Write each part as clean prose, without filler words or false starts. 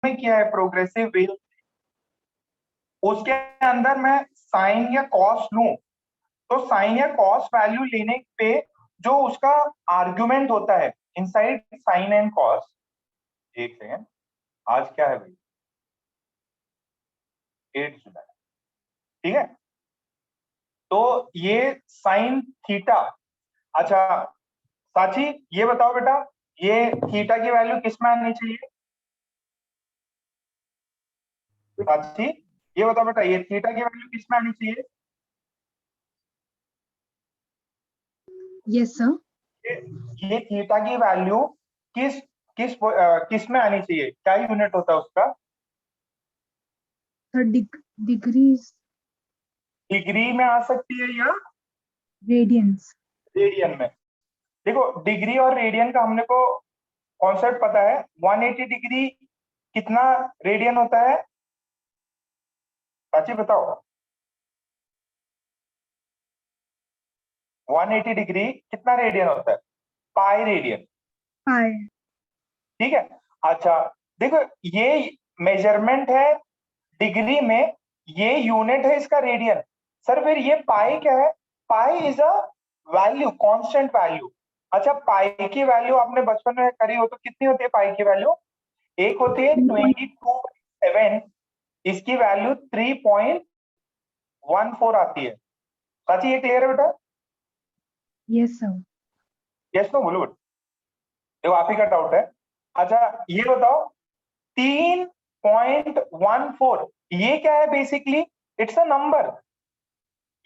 में किया है प्रोग्रेसिव वेव, उसके अंदर मैं साइन या कॉस लूं, तो साइन या कॉस वैल्यू लेने पे जो उसका आर्गुमेंट होता है इनसाइड साइन एंड कॉस, एक सेकेंड, आज क्या है भाई, 8 जुलाई, ठीक है। तो ये साइन थीटा, अच्छा साची ये बताओ बेटा, ये थीटा की वैल्यू किस में आनी चाहिए? साची ये बताओ बेटा, ये थीटा की वैल्यू किस में आनी चाहिए? Yes sir. ये थीटा की वैल्यू किस किस किस में आनी चाहिए? क्या यूनिट होता है उसका? सर डिग्रीज, डिग्री में आ सकती है या रेडियंस। रेडियन में? देखो डिग्री और रेडियन का हमने को कॉन्सेप्ट पता है। 180 डिग्री कितना रेडियन होता है? साची बताओ, 180 डिग्री कितना रेडियन होता है? पाई रेडियन, पाई। ठीक है। अच्छा देखो, ये मेजरमेंट है डिग्री में, ये यूनिट है इसका रेडियन। सर फिर ये पाई क्या है? Pi is a value, constant value. अच्छा पाई की वैल्यू आपने बचपन में करी हो तो कितनी होती है पाई की वैल्यू? एक होती है 22/7, इसकी वैल्यू 3.14 आती है। साची ये क्लियर है बेटा? Yes sir. यस नो बोलो बेटा, देखो आप ही का डाउट है। अच्छा ये बताओ 3.14 ये क्या है? Basically it's a number.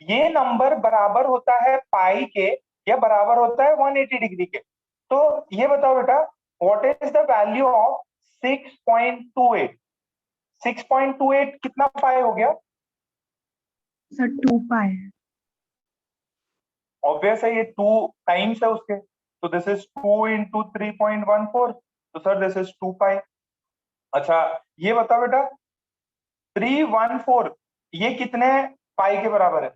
ये नंबर बराबर होता है पाई के या बराबर होता है 180 डिग्री के। तो ये बताओ बेटा, what is the value of 6.28? 6.28 कितना पाई हो गया? सर 2 पाई। ऑब्वियस है, ये 2 टाइम्स है उसके, तो दिस इज 2 इंटू 3.14, तो सर दिस इज 2 पाई। अच्छा ये बताओ बेटा 314 ये कितने पाई के बराबर है?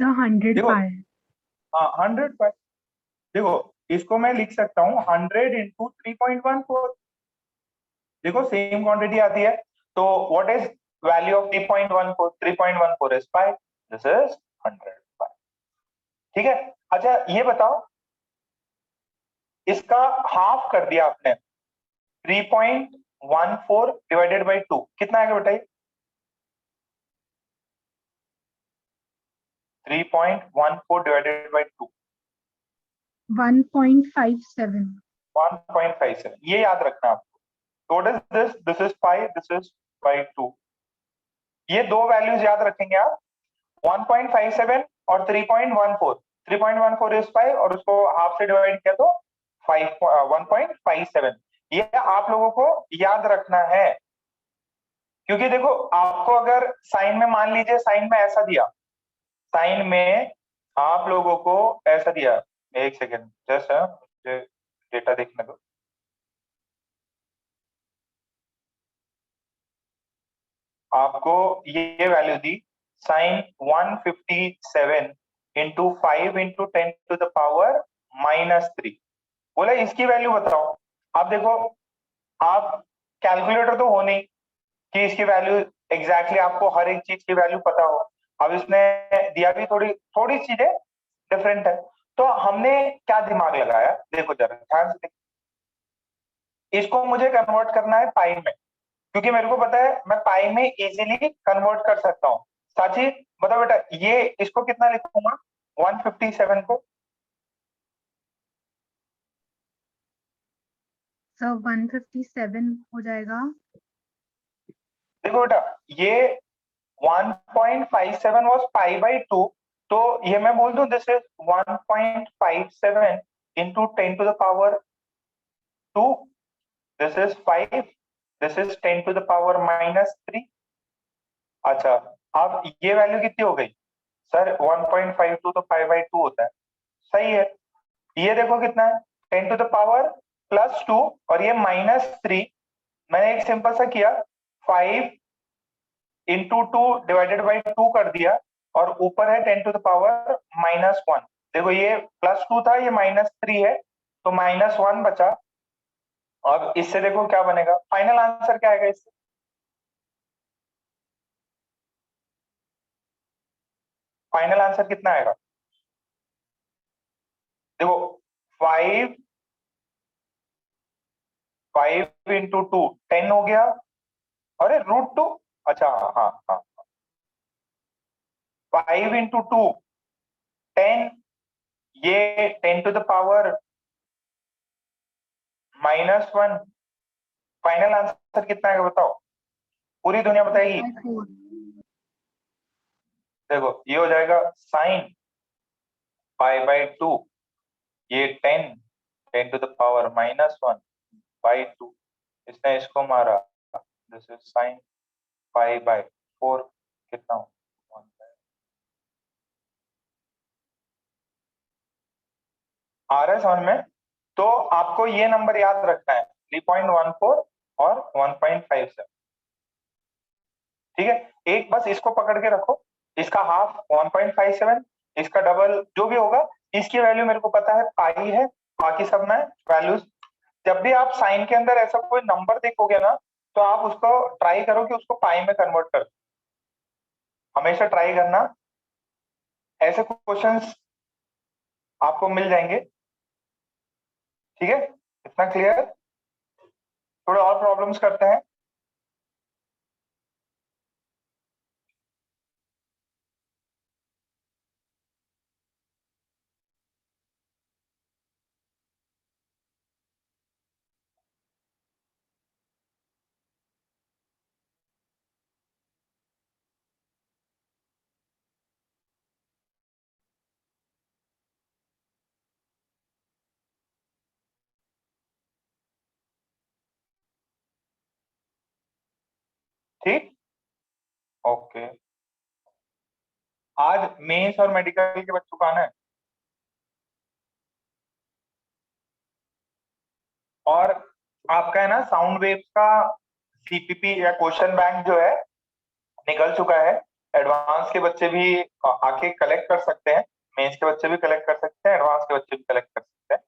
सर 100 देखो पाई। हाँ 100 पाई। देखो इसको मैं लिख सकता हूँ 100 इंटू 3.14, देखो सेम क्वांटिटी आती है। तो what is value of 3.14? 3.14 is pi, this is 100 पाई, ठीक है। अच्छा ये बताओ, इसका हाफ कर दिया आपने, 3.14 डिवाइडेड बाई 2 कितना आएगा बेटा? 3.14 डिवाइडेड बाई 2 1.57। 1.57, ये याद रखना आपको। What is this? This is pi, this is by 2। ये दो वैल्यूज याद रखेंगे आप, 1.57 और 3.14। 3.14 इज 5 और उसको हाफ से डिवाइड किया तो 1.57। ये आप लोगों को याद रखना है, क्योंकि देखो आपको अगर साइन में, मान लीजिए साइन में ऐसा दिया, साइन में आप लोगों को ऐसा दिया, एक सेकेंड जस्ट मुझे डेटा देखने दो। आपको ये value the sign 157 into 5 into 10⁻³ बोला इसकी वैल्यू बताओ। आप देखो, आप कैलकुलेटर तो हो नहीं कि इसकी वैल्यू एग्जैक्टली आपको हर एक चीज की वैल्यू पता हो। अब इसने दिया भी थोड़ी थोड़ी चीजें डिफरेंट है, तो हमने क्या दिमाग लगाया, देखो जरा ध्यान से देखो। इसको मुझे कन्वर्ट करना है पाई में, क्योंकि मेरे को पता है मैं पाई में इजीली कन्वर्ट कर सकता हूँ। साची बताओ बेटा, ये इसको कितना लिखूंगा 157 को? सर 157 हो जाएगा। देखो बेटा ये 1.57 वाज पाई बाई 2, तो ये मैं बोल दूं this is 1.57 into 10⁻², this is 5, this is 10⁻³ अच्छा अब ये वैल्यू कितनी हो गई सर? 1.52 तो 5/2 होता है, सही है। ये देखो कितना है, 10⁻+2 और ये -3। मैंने एक सिंपल सा किया, 5 इंटू 2 डिवाइडेड बाई 2 कर दिया, और ऊपर है 10⁻⁻1। देखो ये +2 था, ये -3 है, तो -1 बचा। अब इससे देखो क्या बनेगा, फाइनल आंसर क्या आएगा इससे? फाइनल आंसर कितना आएगा? देखो 5, 5 × 2 10 हो गया। अरे √2, अच्छा हाँ हाँ, 5 × 2 10, ये 10⁻⁻⁻1। फाइनल आंसर कितना आएगा बताओ, पूरी दुनिया बताएगी। 4। देखो ये हो जाएगा sin π/2, ये 10, 10⁻⁻1/2, इसने इसको मारा, दिस इज sin π/4, कितना हो? आ रहा है समझ में? तो आपको ये नंबर याद रखना है, 3.14 और 1.57। ठीक है, एक बस इसको पकड़ के रखो, इसका हाफ 1.57, इसका डबल जो भी होगा, इसकी वैल्यू मेरे को पता है पाई है, बाकी सब मैं वैल्यूज। जब भी आप साइन के अंदर ऐसा कोई नंबर देखोगे ना, तो आप उसको ट्राई करो कि उसको पाई में कन्वर्ट कर, हमेशा ट्राई करना, ऐसे क्वेश्चंस आपको मिल जाएंगे। ठीक है, इतना क्लियर? थोड़े और प्रॉब्लम्स करते हैं। ठीक, ओके। आज मेंस और मेडिकल के बच्चों का आना है, और आपका है ना साउंड वेव्स का सीपीपी या क्वेश्चन बैंक जो है निकल चुका है। एडवांस के बच्चे भी आके कलेक्ट कर सकते हैं, मेंस के बच्चे भी कलेक्ट कर सकते हैं, एडवांस के बच्चे भी कलेक्ट कर सकते हैं।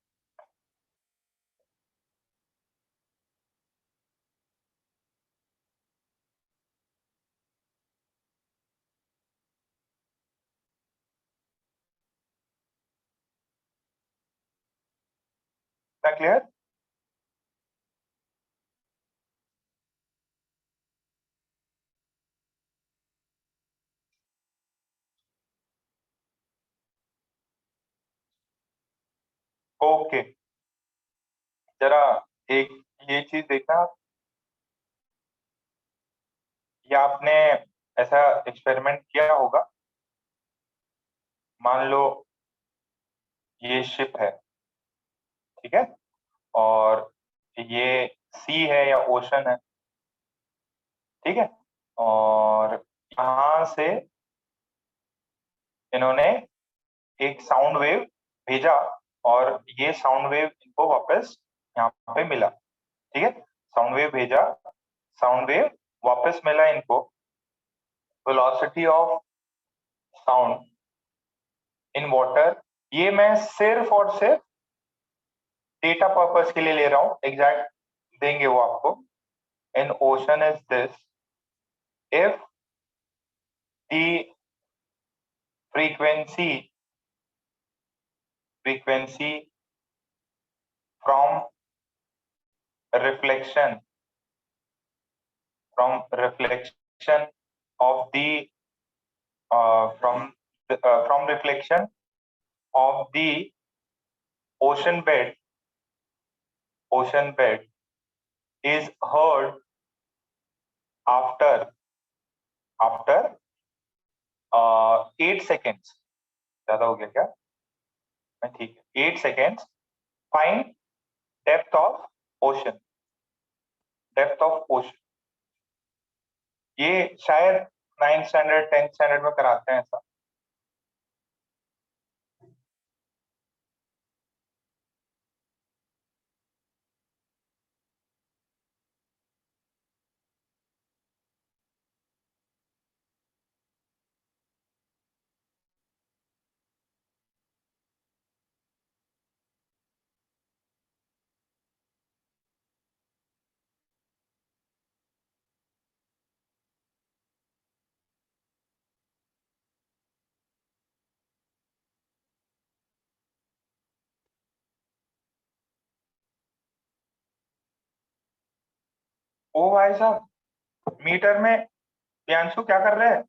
क्या क्लियर? ओके, जरा एक ये चीज देखना, या आपने ऐसा एक्सपेरिमेंट किया होगा, मान लो ये शिप है, ठीक है, और ये सी है या ओशन है, ठीक है, और यहाँ से इन्होंने एक साउंड वेव भेजा, और ये साउंड वेव इनको वापस यहाँ पे मिला, ठीक है, साउंड वेव भेजा, साउंड वेव वापस मिला इनको, velocity of sound in water, ये मैं सिर्फ और सिर्फ डेटा पर्पस के लिए ले रहा हूं, एग्जैक्ट देंगे वो आपको। In ocean is this, if the frequency from reflection reflection of the from reflection of the ocean bed is heard after 8 seconds, ज्यादा हो गया क्या? ठीक है, 8 seconds, find depth of ocean, ये शायद 9th स्टैंडर्ड 10th स्टैंडर्ड में कराते हैं ऐसा। ओ भाई साहब, मीटर में प्रियांशु क्या कर रहे हैं?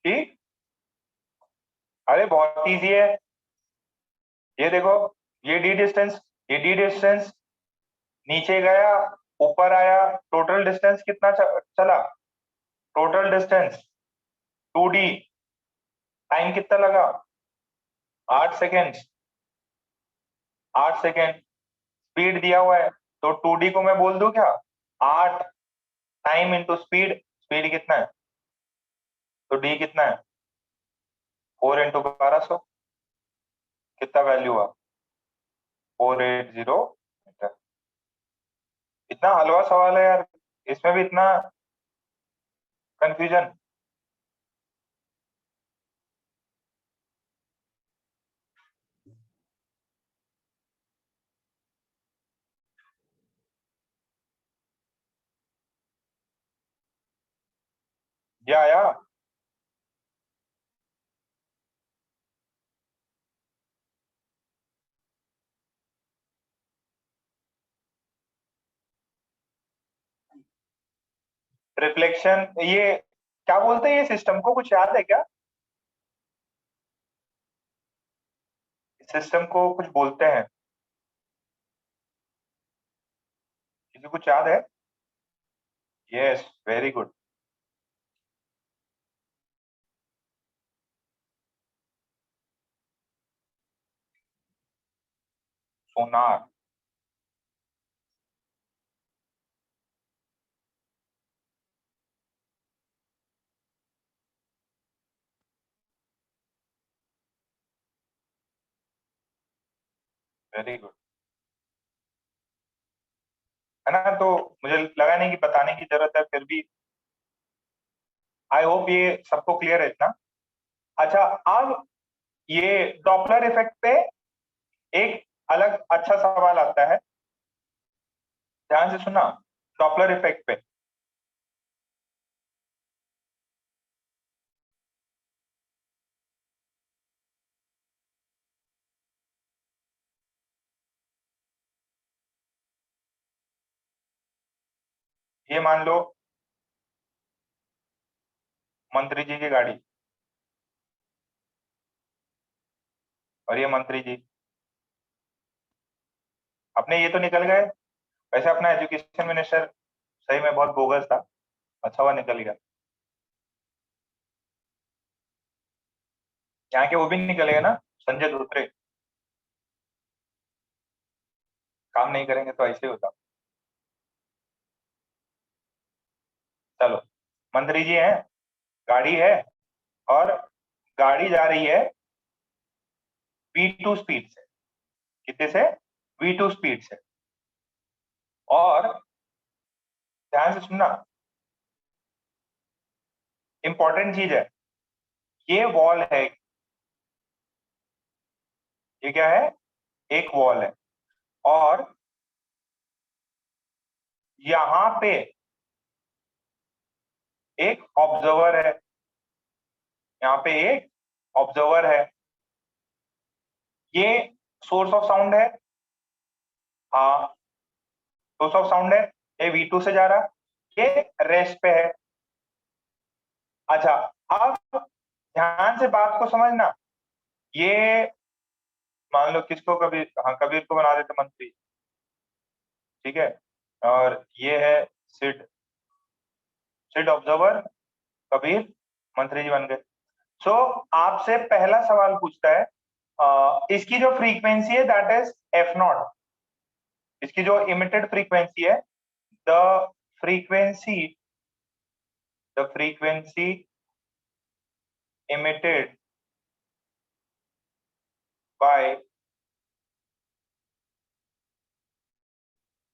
ठीक, अरे बहुत इजी है। ये देखो, ये डी डिस्टेंस, ये डी डिस्टेंस नीचे गया, ऊपर आया, टोटल डिस्टेंस कितना चला? टोटल डिस्टेंस 2D, टाइम कितना लगा? 8 सेकेंड। 8 सेकेंड स्पीड दिया हुआ है, तो 2D को मैं बोल दूं क्या? 8 टाइम इंटू स्पीड, स्पीड कितना है? तो डी कितना है? 4 × 1200, कितना वैल्यू हुआ? 480 मीटर। इतना हलवा सवाल है यार, इसमें भी इतना कंफ्यूजन। ये आया? रिफ्लेक्शन, ये क्या बोलते हैं? ये सिस्टम को कुछ याद है क्या? सिस्टम को कुछ बोलते हैं, किसी को कुछ याद है? Yes, very good. Sonar. Very good, है ना? तो मुझे लगा नहीं कि बताने की जरूरत है, फिर भी आई होप ये सबको क्लियर है इतना। अच्छा, अब ये डॉपलर इफेक्ट पे एक अलग अच्छा सवाल आता है, ध्यान से सुना। डॉपलर इफेक्ट पे ये मान लो मंत्री जी की गाड़ी, और ये मंत्री जी अपने ये तो निकल गए। वैसे अपना एजुकेशन मिनिस्टर सही में बहुत बोगस था, अच्छा हुआ निकल गया। यहाँ के वो भी निकल गए ना, संजय धोत्रे। काम नहीं करेंगे तो ऐसे ही होता। चलो, मंत्री जी हैं, गाड़ी है, और गाड़ी जा रही है V2 स्पीड से। कितने से? V2 स्पीड से। और ध्यान से सुनना, इंपॉर्टेंट चीज है, ये वॉल है। ये क्या है? एक वॉल है, और यहां पे एक ऑब्जर्वर है। यहाँ पे एक ऑब्जर्वर है। ये सोर्स ऑफ साउंड है। हाँ, सोर्स ऑफ साउंड है। ये V2 से जा रहा, ये रेस्ट पे है। अच्छा, अब ध्यान से बात को समझना। ये मान लो किसको कबीर, हाँ कबीर को बना देते मंत्री, ठीक है, और ये है सिड, सिड ऑब्जर्वर, कबीर मंत्री जी बन गए। सो आपसे पहला सवाल पूछता है इसकी जो फ्रीक्वेंसी है दैट इज एफ नॉट, इसकी जो इमिटेड फ्रीक्वेंसी है, the frequency, the frequency emitted by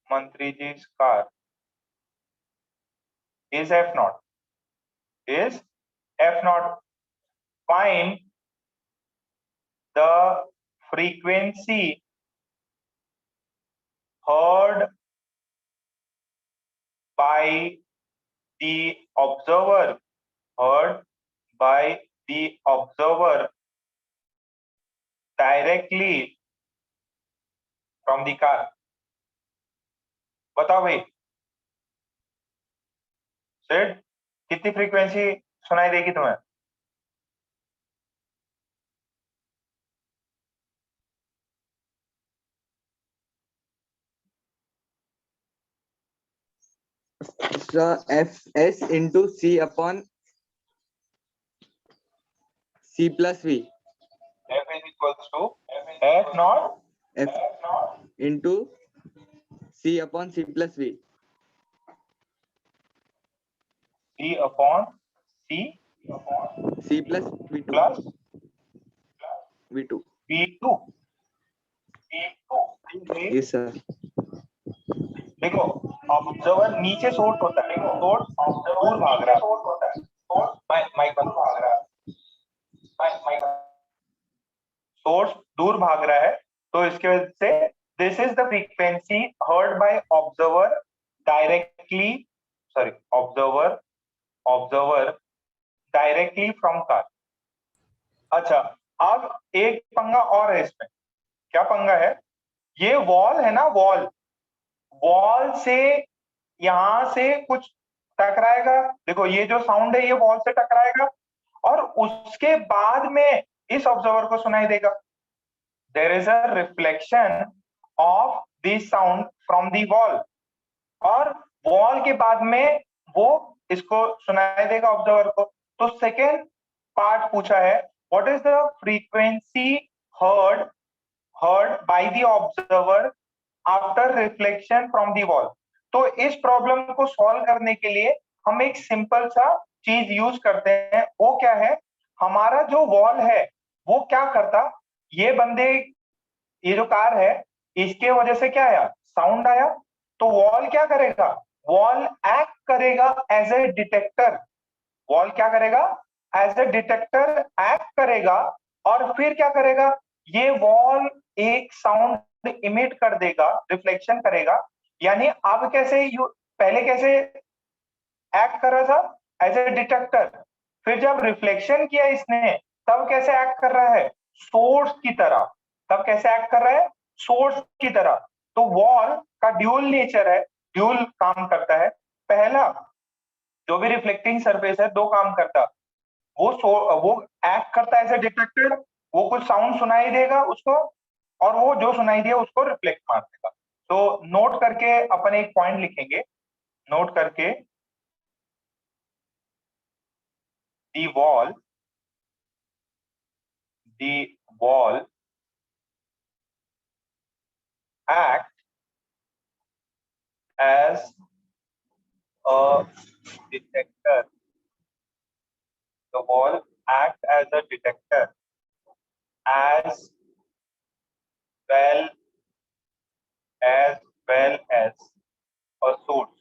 मंत्री जी car is f naught, is f naught. Find the frequency heard by the observer, heard by the observer directly from the car. बताओ भाई, said कितनी frequency सुनाई देगी तुम्हें? fs into c upon c plus v. f is equals to f naught f into c upon c plus v. c upon c c plus v2 plus v2. v2 yes sir. देखो observer नीचे source होता है, source दूर भाग रहा है, mic बंद भाग रहा है, सोर्स दूर भाग रहा है, तो इसके वजह से this is the frequency heard by observer directly, sorry observer, observer directly from car. अच्छा, अब एक पंगा और है इसमें। क्या पंगा है? ये वॉल है ना, वॉल, वॉल से यहां से कुछ टकराएगा, देखो ये जो साउंड है ये वॉल से टकराएगा और उसके बाद में इस ऑब्जर्वर को सुनाई देगा। There is a reflection of this sound from the wall, और वॉल के बाद में वो इसको सुनाई देगा ऑब्जर्वर को। तो सेकेंड पार्ट पूछा है, what is the frequency heard by the observer after reflection from the wall. तो इस प्रॉब्लम को सॉल्व करने के लिए हम एक सिंपल सा चीज यूज करते हैं। वो क्या है? हमारा जो वॉल है वो क्या करता, ये बंदे, ये जो कार है इसके वजह से क्या आया, साउंड आया, तो वॉल क्या करेगा, वॉल एक्ट करेगा एज ए डिटेक्टर, वॉल क्या करेगा, एज ए डिटेक्टर एक्ट करेगा, और फिर क्या करेगा, ये वॉल एक साउंड इमिट कर देगा, रिफ्लेक्शन करेगा। यानी अब कैसे पहले कैसे एक्ट कर रहा था, एज ए डिटेक्टर, फिर जब रिफ्लेक्शन किया इसने तब कैसे एक्ट कर रहा है, सोर्स की तरह, तब कैसे एक्ट कर रहा है, सोर्स की तरह। तो वॉल का ड्यूल नेचर है, ड्यूल काम करता है। पहला जो भी रिफ्लेक्टिंग सरफेस है दो काम करता, वो एक्ट करता है एज ए डिटेक्टर, वो कुछ साउंड सुनाई देगा उसको, और वो जो सुनाई दिया उसको रिफ्लेक्ट मार देगा। तो नोट करके अपन एक पॉइंट लिखेंगे, नोट करके, the wall act as a detector, the wall act as a detector as well as a source.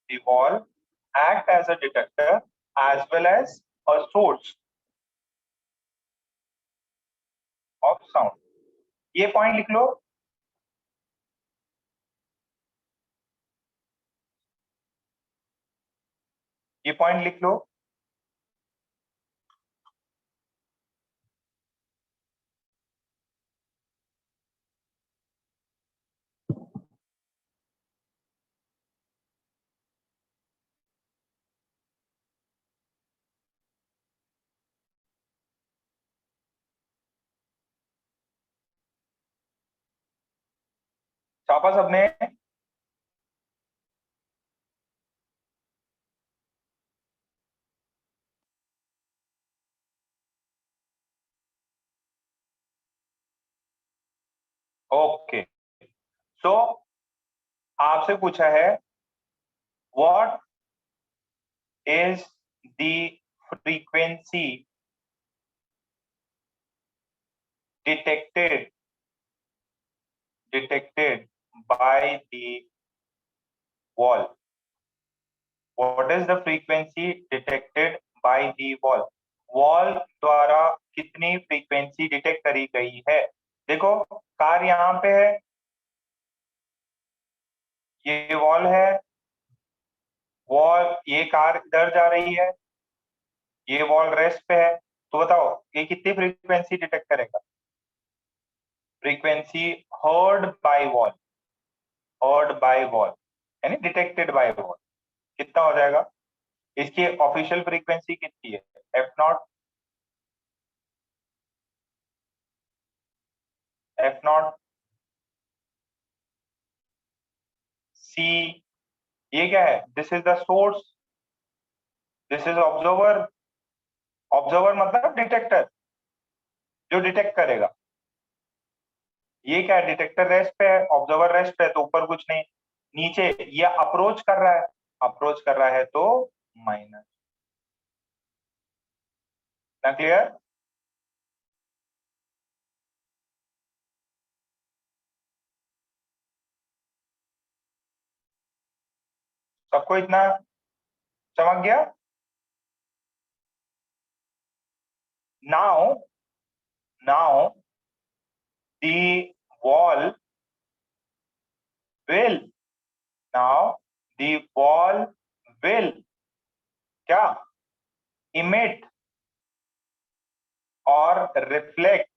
The wall act as a detector as well as a source of sound. ये point लिख लो। ये point लिख लो। छापा सबने? Okay, सो आपसे पूछा है what is the frequency detected by the wall. What is the frequency detected by the wall? Wall द्वारा कितनी फ्रीक्वेंसी डिटेक्ट करी गई है? देखो कार यहाँ पे है, ये वॉल है, वॉल, ये कार इधर जा रही है, ये वॉल रेस्ट पे है, तो बताओ ये कितनी फ्रीक्वेंसी डिटेक्ट करेगा? फ्रीक्वेंसी हर्ड बाय वॉल, यानी डिटेक्टेड बाय वॉल, कितना हो जाएगा? इसकी ऑफिशियल फ्रीक्वेंसी कितनी है? एफ नॉट सी, ये क्या है? This is the source, this is observer, observer मतलब डिटेक्टर जो डिटेक्ट करेगा। ये क्या है? डिटेक्टर रेस्ट पे है, ऑब्जर्वर रेस्ट पे है, तो ऊपर कुछ नहीं, नीचे ये अप्रोच कर रहा है, तो माइनस। ना क्लियर? सबको इतना चमक गया? Now the wall will now the wall will क्या? emit or reflect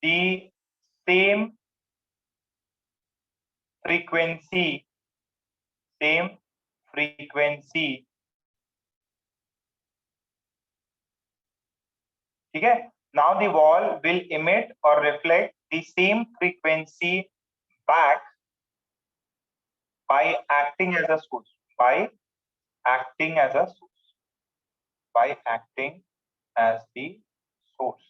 the same frequency ठीक है? now the wall will emit or reflect the same frequency back by acting as a source, by acting as the source।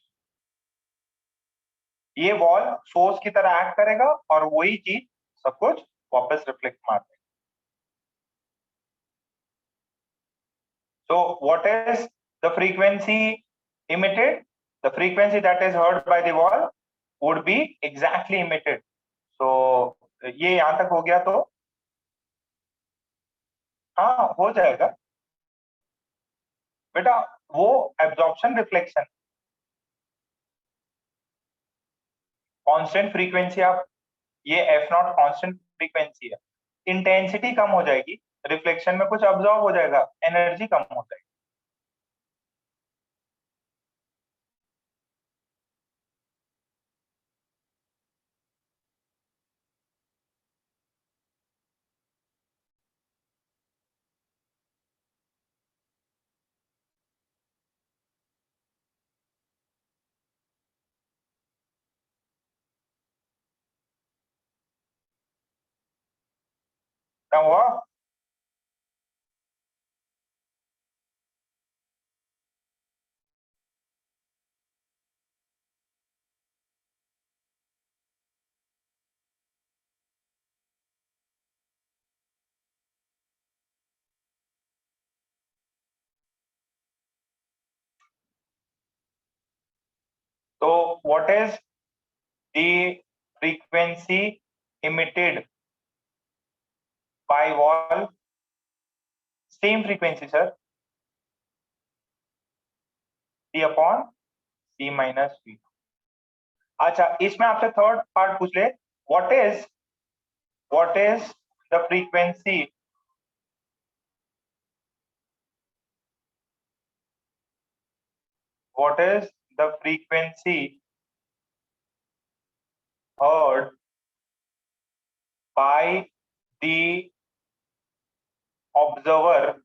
ये wall source की तरह act करेगा और वही चीज सब कुछ वापस रिफ्लेक्ट मार देगा। So what is the frequency emitted? The frequency that is heard by the wall would be exactly emitted. So ये यहां तक हो गया तो हाँ हो जाएगा बेटा, वो एब्जॉर्प्शन रिफ्लेक्शन कांस्टेंट फ्रीक्वेंसी, आप ये एफ नॉट कांस्टेंट फ्रीक्वेंसी है, इंटेंसिटी कम हो जाएगी, रिफ्लेक्शन में कुछ अब्जॉर्ब हो जाएगा, एनर्जी कम हो जाएगी। क्या हुआ? तो what is the frequency emitted by wall? Same frequency sir, C upon C minus V। अच्छा, इसमें आपसे थर्ड पार्ट पूछ ले, what is the frequency heard by the observer,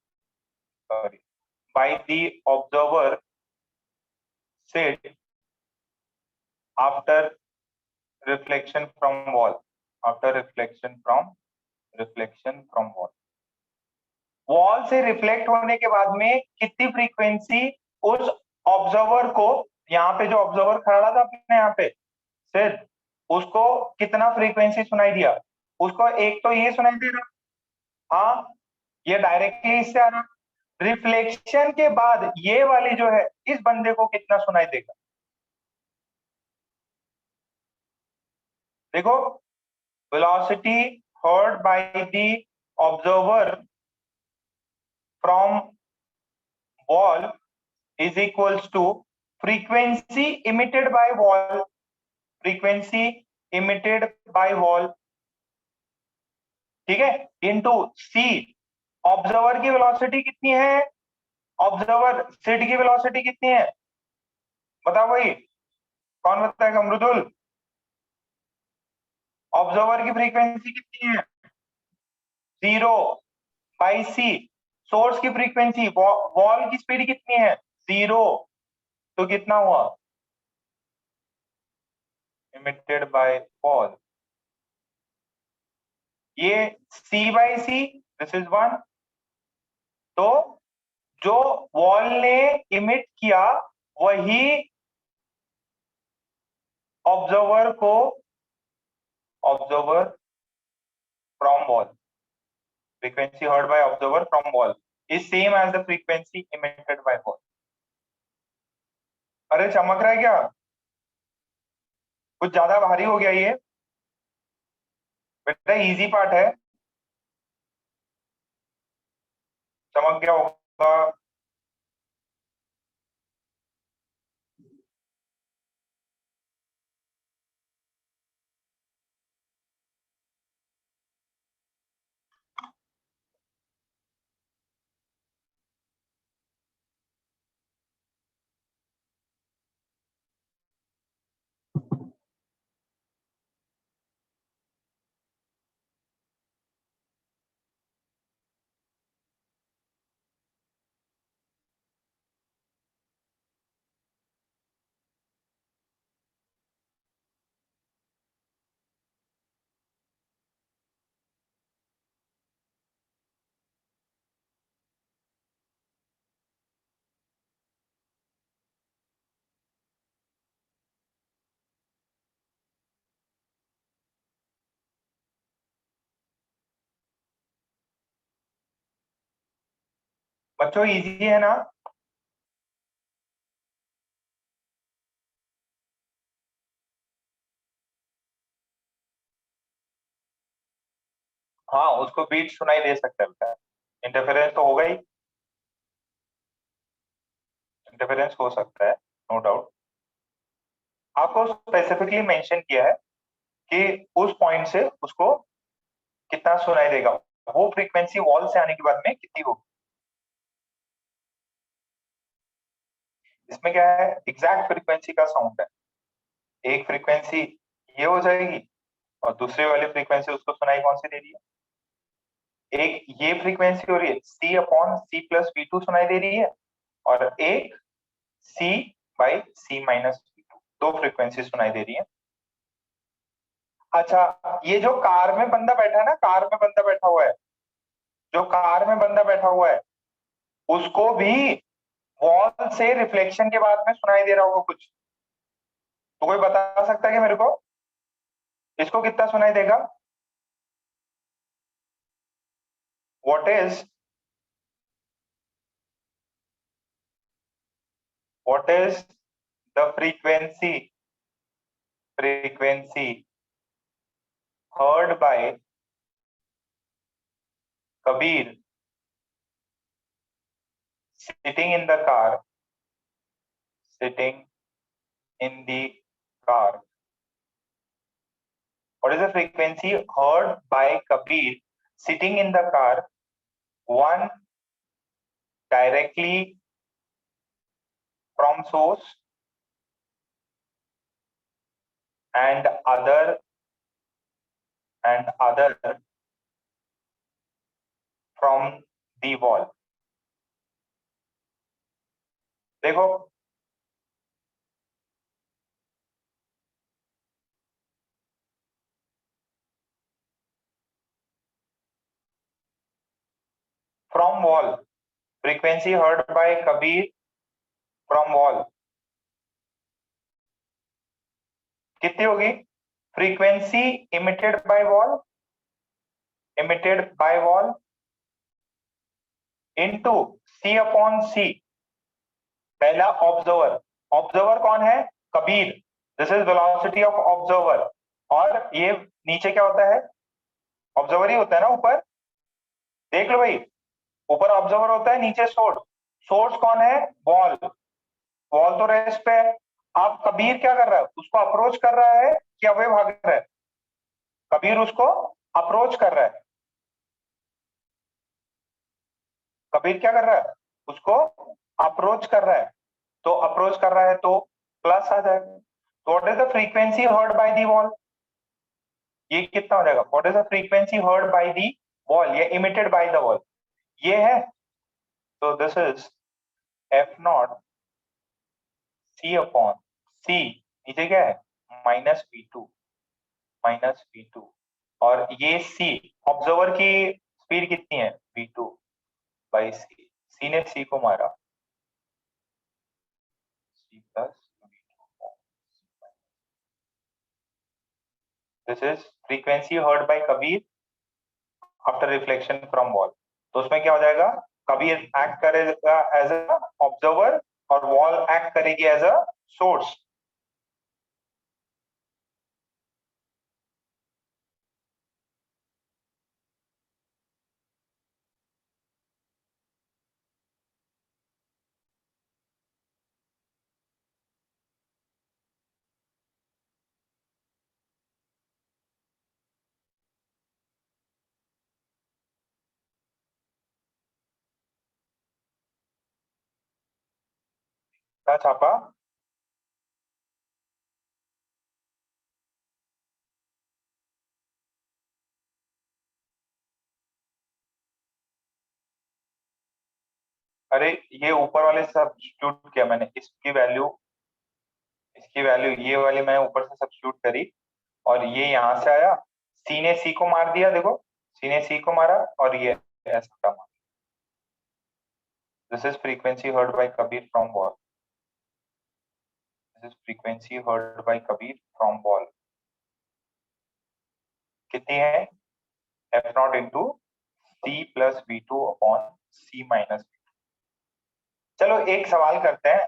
said after reflection from wall, after reflection from wall. Wall से reflect होने के बाद में कितनी फ्रीक्वेंसी उस ऑब्जर्वर को, यहाँ पे जो ऑब्जर्वर खड़ा था अपने यहाँ पे सिर, उसको कितना फ्रीक्वेंसी सुनाई दिया? उसको एक तो ये सुनाई दे रहा, हाँ ये डायरेक्टली इससे आ रहा। रिफ्लेक्शन के बाद ये वाली जो है इस बंदे को कितना सुनाई देगा? देखो, velocity heard by the observer from wall is equals to frequency emitted by wall, frequency emitted by wall, ठीक है, into c, ऑब्जर्वर की वेलोसिटी कितनी है? ऑब्जर्वर सिट की वेलोसिटी कितनी है? बताओ भाई, कौन बताएगा? मृदुल, ऑब्जर्वर की फ्रीक्वेंसी कितनी है? 0 बाई सी। सोर्स की फ्रीक्वेंसी, वॉल की स्पीड कितनी है? 0, तो कितना हुआ? emitted by wall, ये c by c, this is 1। तो जो वॉल ने इमिट किया वही observer from wall, frequency heard by observer from wall is same as the frequency emitted by wall. अरे चमक रहा है क्या? कुछ ज्यादा भारी हो गया ये? बेटा इजी पार्ट है, चमक गया होगा। बच्चों इजी है ना? हाँ, उसको बीट सुनाई दे सकता है बेटा, इंटरफेरेंस तो होगा ही, इंटरफेरेंस हो सकता है, नो डाउट। आपको स्पेसिफिकली मेंशन किया है कि उस पॉइंट से उसको कितना सुनाई देगा, वो फ्रीक्वेंसी वॉल से आने के बाद में कितनी होगी। इसमें क्या है, एग्जैक्ट फ्रीक्वेंसी का साउंड है। एक फ्रीक्वेंसी ये हो जाएगी और दूसरी वाली फ्रीक्वेंसी उसको सुनाई कौन सी दे रही है? एक ये फ्रीक्वेंसी हो रही है c upon c plus v2 सुनाई दे रही है, और एक c by c minus v2, दो फ्रीक्वेंसी सुनाई दे रही है। अच्छा, ये जो कार में बंदा बैठा है ना, कार में बंदा बैठा हुआ है, जो कार में बंदा बैठा हुआ है उसको भी वॉल से रिफ्लेक्शन के बाद में सुनाई दे रहा होगा कुछ, तो कोई बता सकता है कि मेरे को इसको कितना सुनाई देगा? What is the frequency heard by Kabir sitting in the car, What is the frequency heard by Kabir sitting in the car? One directly from source and other from the wall. देखो, from wall, frequency heard by Kabir from wall कितनी होगी? Frequency emitted by wall, emitted by wall into C upon C, पहला observer, observer कौन है? Kabir, this is velocity of observer, और ये नीचे क्या होता है? ऑब्जर्वर ही होता है ना ऊपर, देख लो भाई, ऊपर ऑब्जर्वर होता है, नीचे सोर्स, सोर्स कौन है? वॉल, वॉल तो रेस्ट पे है। अब कबीर क्या कर रहा है? उसको अप्रोच कर रहा है कि अवे भाग रहा है? कबीर उसको अप्रोच कर रहा है। कबीर क्या कर रहा है? उसको अप्रोच कर रहा है, तो अप्रोच कर रहा है तो प्लस आ जाएगा। तो what is the frequency heard by the wall? ये कितना हो जाएगा? What is the frequency heard by the wall या इमिटेड बाय द वॉल? ये है, तो this is F not C upon C, नीचे क्या है? माइनस V2, माइनस V2, और ये सी, ऑब्जर्वर की स्पीड कितनी है? V2 बाई सी, सी ने सी को मारा, C plus V2, this is frequency heard by Kabir after reflection from wall. तो उसमें क्या हो जाएगा? कबीर एक्ट करेगा एज अ ऑब्जर्वर और वॉल एक्ट करेगी एज अ सोर्स। क्या छापा? अरे ये ऊपर वाले सब्स्टिट्यूट किया मैंने, इसकी वैल्यू ये वाली मैं ऊपर से सब्स्टिट्यूट करी, और ये यहां से आया, सी ने सी को मार दिया, देखो सी ने सी को मारा, और ये ऐसा था। This is frequency heard by Kabir from wall, this is frequency heard by Kabir from wall, कितनी है? F naught into C plus V2 upon C minus. चलो एक सवाल करते हैं,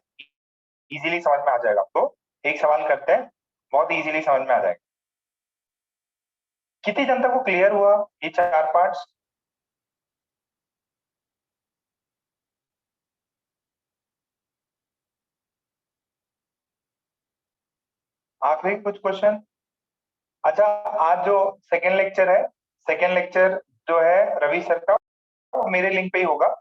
इजीली समझ में आ जाएगा आपको। एक सवाल करते हैं, बहुत इजीली समझ में आ जाएगा। कितनी जनता को क्लियर हुआ ये चार पार्ट्स? आखिरी कुछ क्वेश्चन? अच्छा, आज जो सेकेंड लेक्चर है, सेकेंड लेक्चर जो है रवि सर का, वो मेरे लिंक पे ही होगा।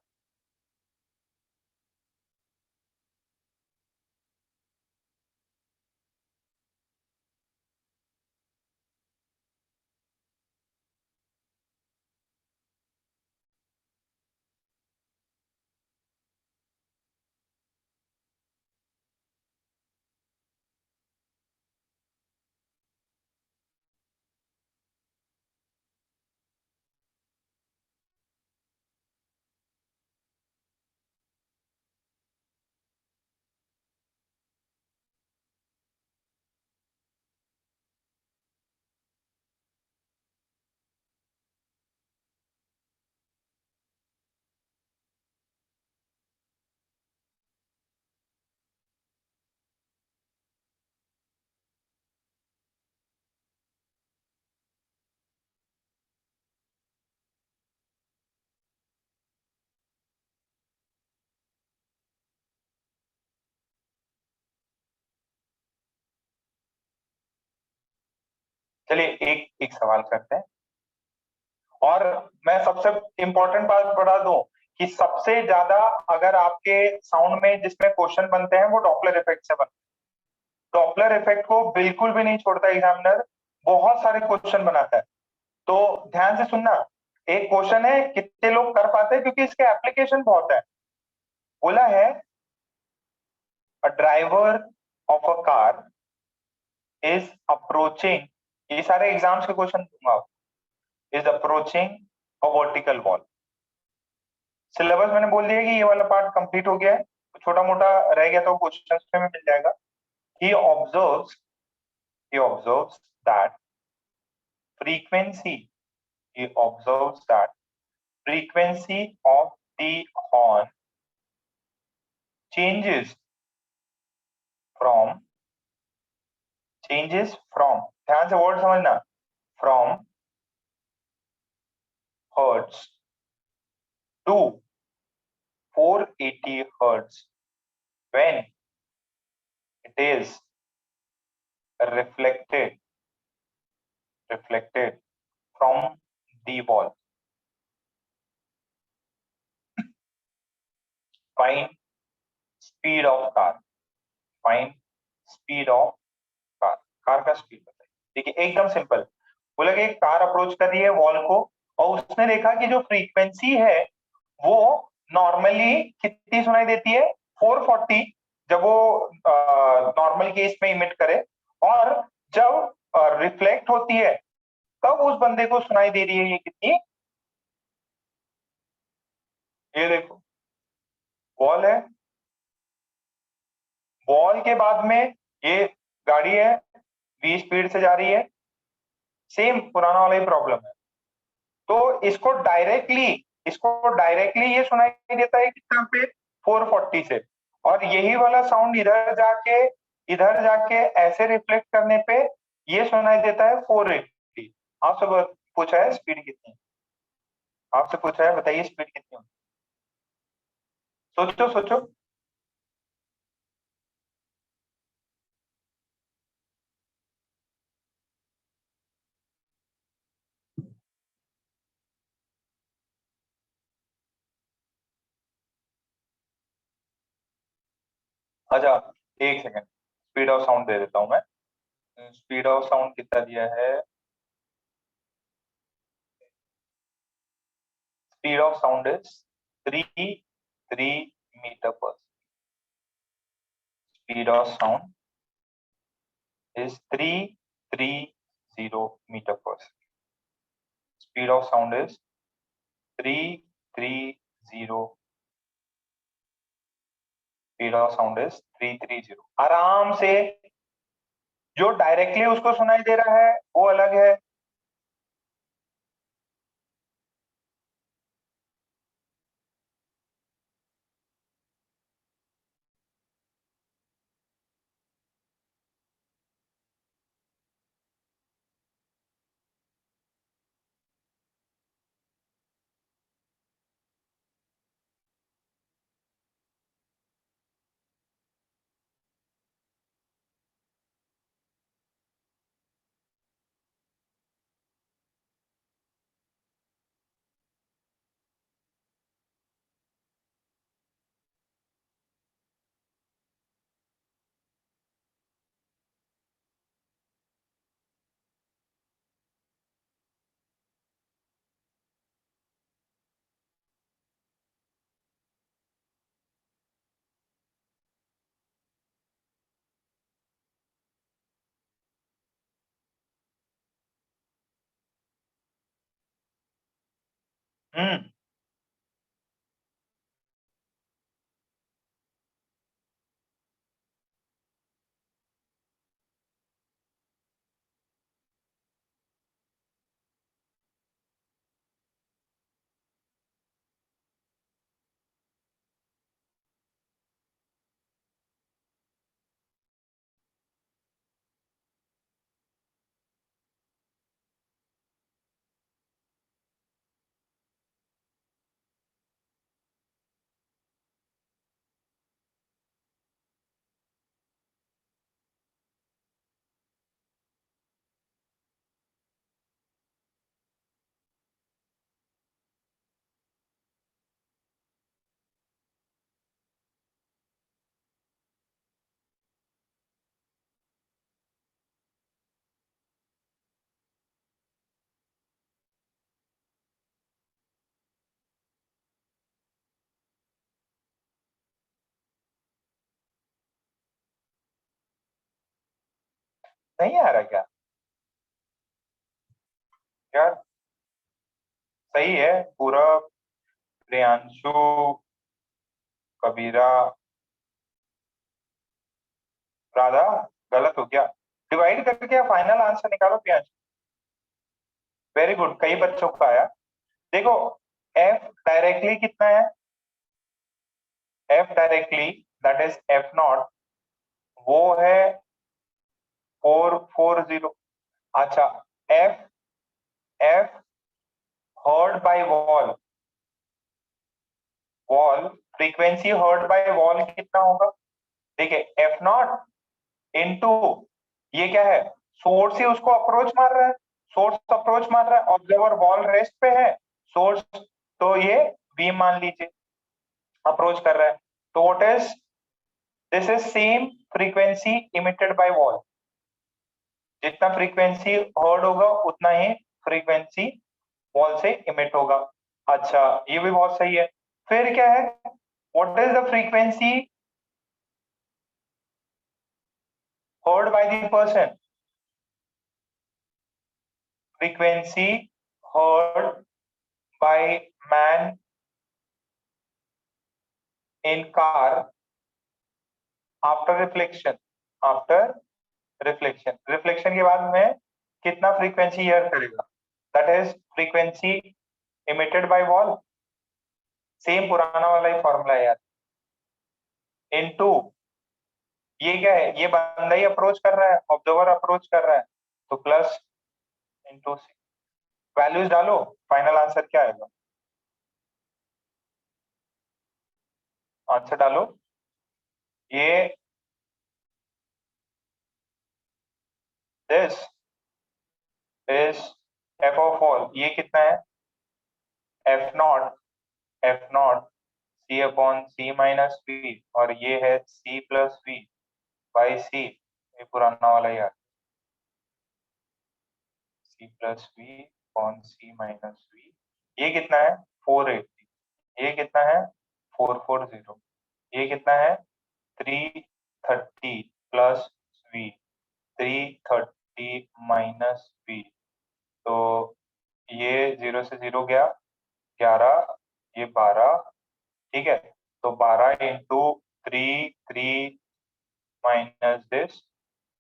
चलिए एक एक सवाल करते हैं, और मैं सबसे इंपॉर्टेंट बात बता दूं कि सबसे ज्यादा अगर आपके साउंड में जिसमें क्वेश्चन बनते हैं वो डॉपलर इफेक्ट से बनते हैं। डॉपलर इफेक्ट को बिल्कुल भी नहीं छोड़ता एग्जामिनर, बहुत सारे क्वेश्चन बनाता है। तो ध्यान से सुनना, एक क्वेश्चन है कितने लोग कर पाते हैं, क्योंकि इसके एप्लीकेशन बहुत है। बोला है a driver of a car is approaching, ये सारे एग्जाम्स के क्वेश्चन दूंगा, is approaching a vertical wall. Syllabus मैंने बोल दिया कि ये वाला पार्ट कंप्लीट हो गया है, छोटा मोटा रह गया तो क्वेश्चन में मिल जाएगा। he observes that frequency he observes that frequency of the horn changes from ध्यान से वर्ड समझना, from hertz to 480 hertz when it is reflected from the wall. Find speed of car. Find speed of car. Car का speed बताइए। देखिए एकदम simple, बोला कि एक कार अप्रोच कर रही है वॉल को और उसने देखा कि जो फ्रीक्वेंसी है वो नॉर्मली कितनी सुनाई देती है, 440 जब वो नॉर्मल केस में इमिट करे, और जब रिफ्लेक्ट होती है तब उस बंदे को सुनाई दे रही है ये कितनी, ये देखो वॉल है, वॉल के बाद में ये गाड़ी है, v स्पीड से जा रही है, सेम पुराना वाला ही प्रॉब्लम है। तो इसको डायरेक्टली ये सुनाई देता है कितना पे, 440 से, और यही वाला साउंड इधर जाके ऐसे रिफ्लेक्ट करने पे ये सुनाई देता है 480। आपसे पूछा है स्पीड कितनी, आपसे पूछा है बताइए स्पीड कितनी होगी, सोचो सोचो। अच्छा एक सेकेंड, स्पीड ऑफ साउंड दे देता हूं मैं। स्पीड ऑफ साउंड कितना दिया है, speed of sound is 3 metre पर, speed of sound is 330 meter per second. Speed of sound is 330. Speed of sound is 330. आराम से, जो डायरेक्टली उसको सुनाई दे रहा है वो अलग है, हम्म नहीं आ रहा क्या यार, सही है पूरा प्रियांशु, कबीरा, राधा, गलत हो गया। डिवाइड करके फाइनल आंसर निकालो प्रियांशु। वेरी गुड, कई बच्चों का आया। देखो एफ डायरेक्टली कितना है, F directly that is F not, वो है 440। अच्छा, F F heard by wall, wall frequency heard bye wall कितना होगा? देखिए एफ नॉट इनटू ये क्या है, सोर्स ही उसको अप्रोच मार रहा है, सोर्स अप्रोच मार रहा है, ऑब्जर्वर वॉल रेस्ट पे है, सोर्स तो ये v मान लीजिए अप्रोच कर रहा है, तो what is this is same frequency emitted by wall, जितना फ्रीक्वेंसी हर्ड होगा उतना ही फ्रीक्वेंसी वॉल से इमिट होगा। अच्छा ये भी बहुत सही है। फिर क्या है, what is the frequency heard by the person, frequency heard by man in car after reflection, after reflection के बाद में कितना फ्रीक्वेंसी हियर करेगा, that is frequency emitted by wall, same पुराना वाला ही फॉर्मूला है यार, इनटू ये क्या है, ये बंदा ही अप्रोच कर रहा है, ऑब्जर्वर अप्रोच कर रहा है, तो प्लस इनटू सी। वैल्यूज डालो, फाइनल आंसर क्या आएगा, आंसर डालो। ये this is F of all, ये कितना है, F not C upon C minus V, और ये है C plus V by C, ये पुराना वाला यार, C plus V upon C minus V, ये कितना है 480, ये कितना है 440, ये कितना है 330 प्लस वी, 330 माइनस वी, तो ये 0 से 0 गया 11, ये 12, ठीक है, तो 12 into 3 minus this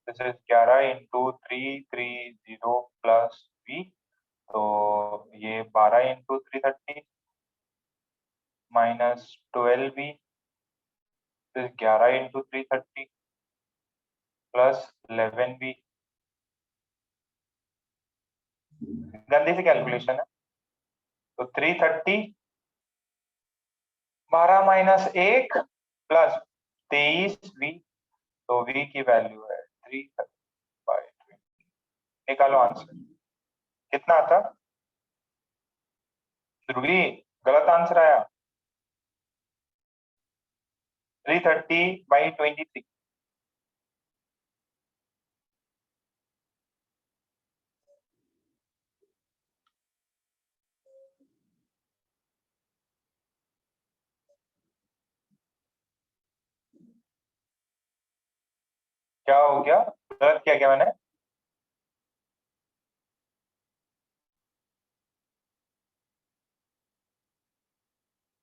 is 11 into 330 plus V, तो ये 12 into 330 minus 12 V, 11 into 330 plus 11 V, गंदी सी कैलकुलेशन है, तो 330 12 माइनस 1 प्लस 23 वी, तो वी की वैल्यू है 330/20, निकालो आंसर कितना आता, ध्रुवी गलत आंसर आया 330/23। क्या हो गया, गलत किया क्या मैंने?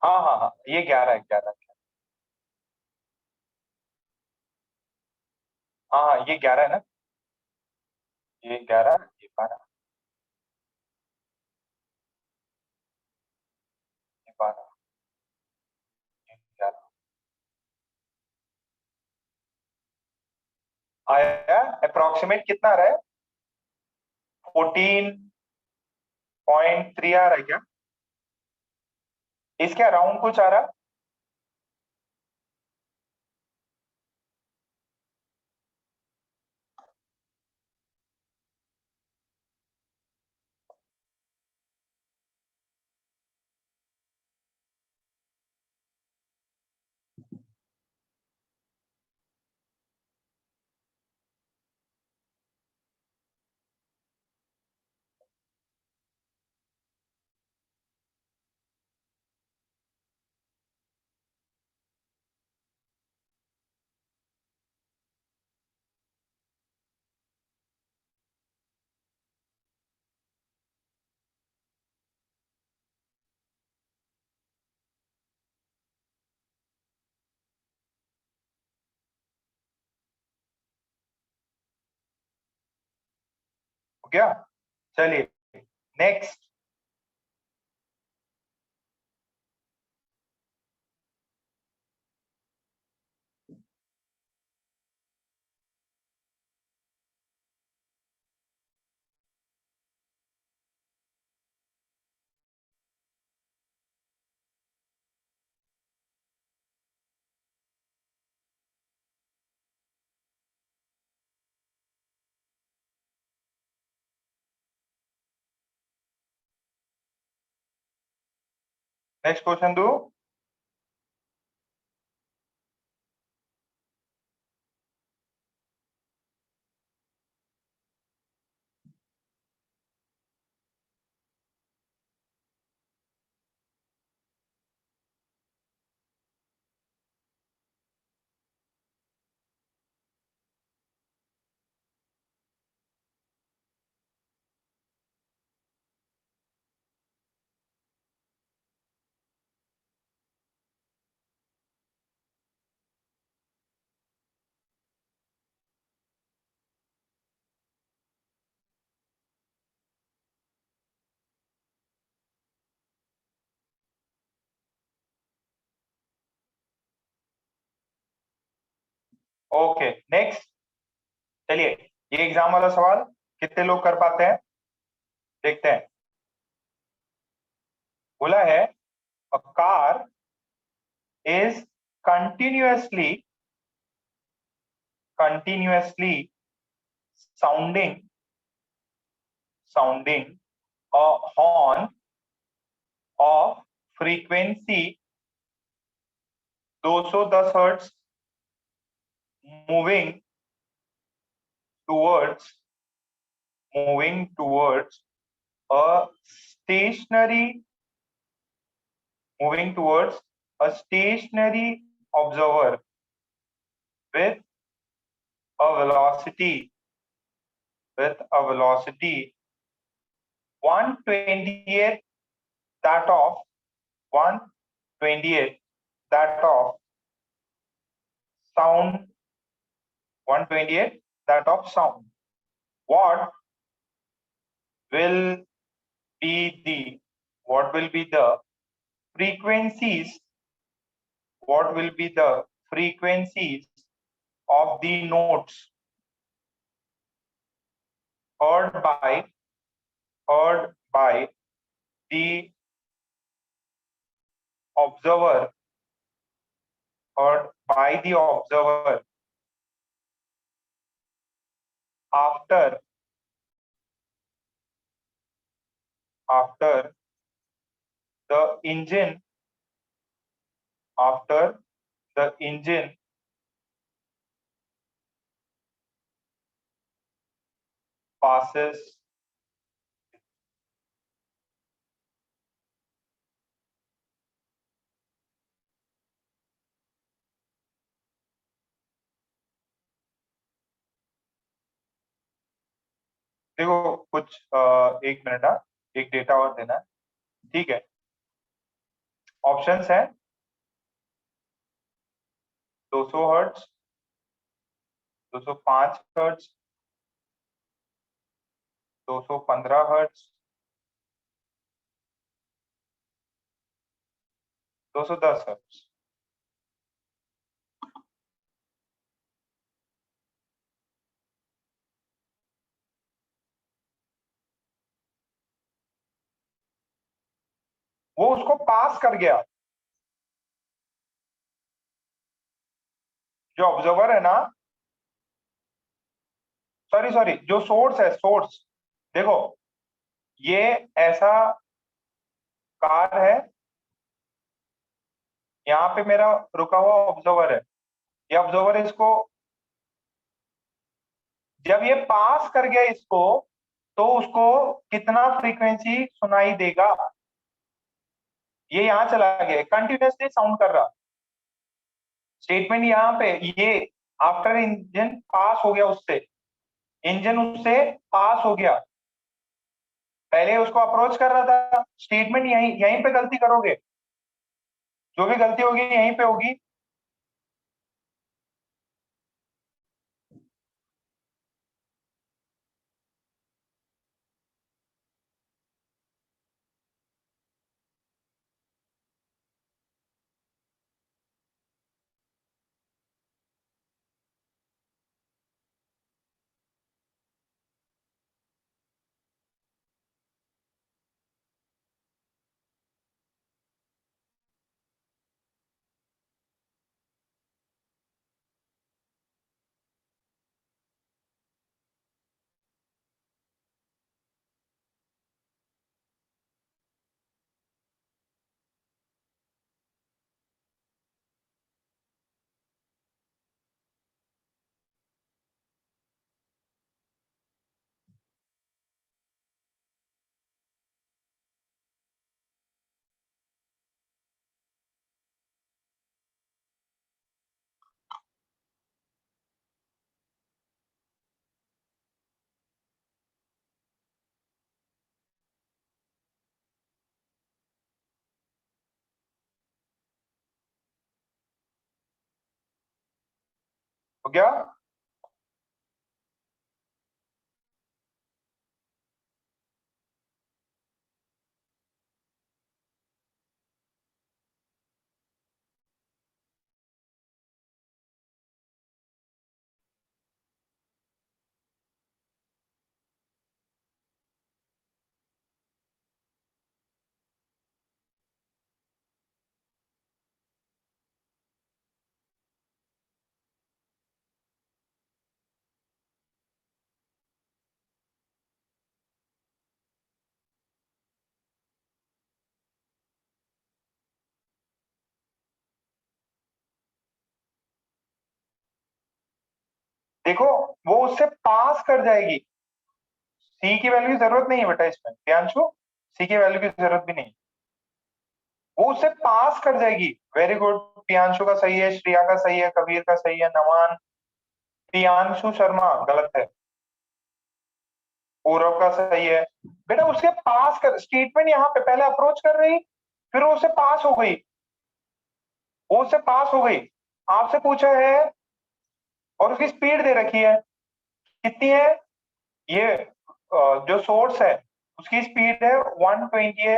हाँ हाँ हाँ, ये 11 है, 11। हाँ हाँ ये 11 है ना, ये 11, ये 12, ये 12, ये 11 आया। अप्रोक्सीमेट कितना आ रहा है, 14.3 आ रहा है क्या, इसके अराउंड कुछ आ रहा है? हो गया? चलिए नेक्स्ट। नेक्स्ट क्वेश्चन दो। Okay next. चलिए ये एग्जाम वाला सवाल कितने लोग कर पाते हैं देखते हैं। बोला है a car is continuously sounding a horn of frequency 210 hertz moving towards a stationary observer with a velocity 1/28 that of 1/28 that of sound 1/28 that of sound. What will be the frequencies of the notes heard by the observer after the engine passes देखो कुछ एक minute एक data और देना है, ठीक है। Options है 200 हर्ट्ज 205 हर्ट्ज 215 हर्ट्ज 210 हर्ट्ज। वो उसको पास कर गया, जो ऑब्जर्वर है ना, सॉरी जो सोर्स देखो ये ऐसा कार है, यहाँ पे मेरा रुका हुआ ऑब्जर्वर है, ये ऑब्जर्वर इसको जब ये पास कर गया इसको तो उसको कितना फ्रीक्वेंसी सुनाई देगा, ये यहां चला गया, कंटिन्यूअसली साउंड कर रहा। स्टेटमेंट यहाँ पे ये आफ्टर इंजन पास हो गया उससे, इंजन उससे पास हो गया, पहले उसको अप्रोच कर रहा था। स्टेटमेंट यहीं पे गलती करोगे, जो भी गलती होगी यहीं पे होगी। हो गया? देखो वो उससे पास कर जाएगी, सी की वैल्यू की जरूरत नहीं है बेटा इसमें, प्रियांशु सी की वैल्यू की जरूरत भी नहीं, वो उससे पास कर जाएगी। वेरी गुड, प्रियांशु का सही है, श्रेया का सही है, कबीर का सही है, नमान, प्रियांशु शर्मा गलत है, पूरव का सही है। बेटा उसके पास कर, स्टेटमेंट यहाँ पे पहले अप्रोच कर रही, फिर वो उससे पास हो गई, वो उससे पास हो गई, आपसे पूछा है और उसकी स्पीड दे रखी है, कितनी है? ये जो सोर्स है उसकी स्पीड है 120 है।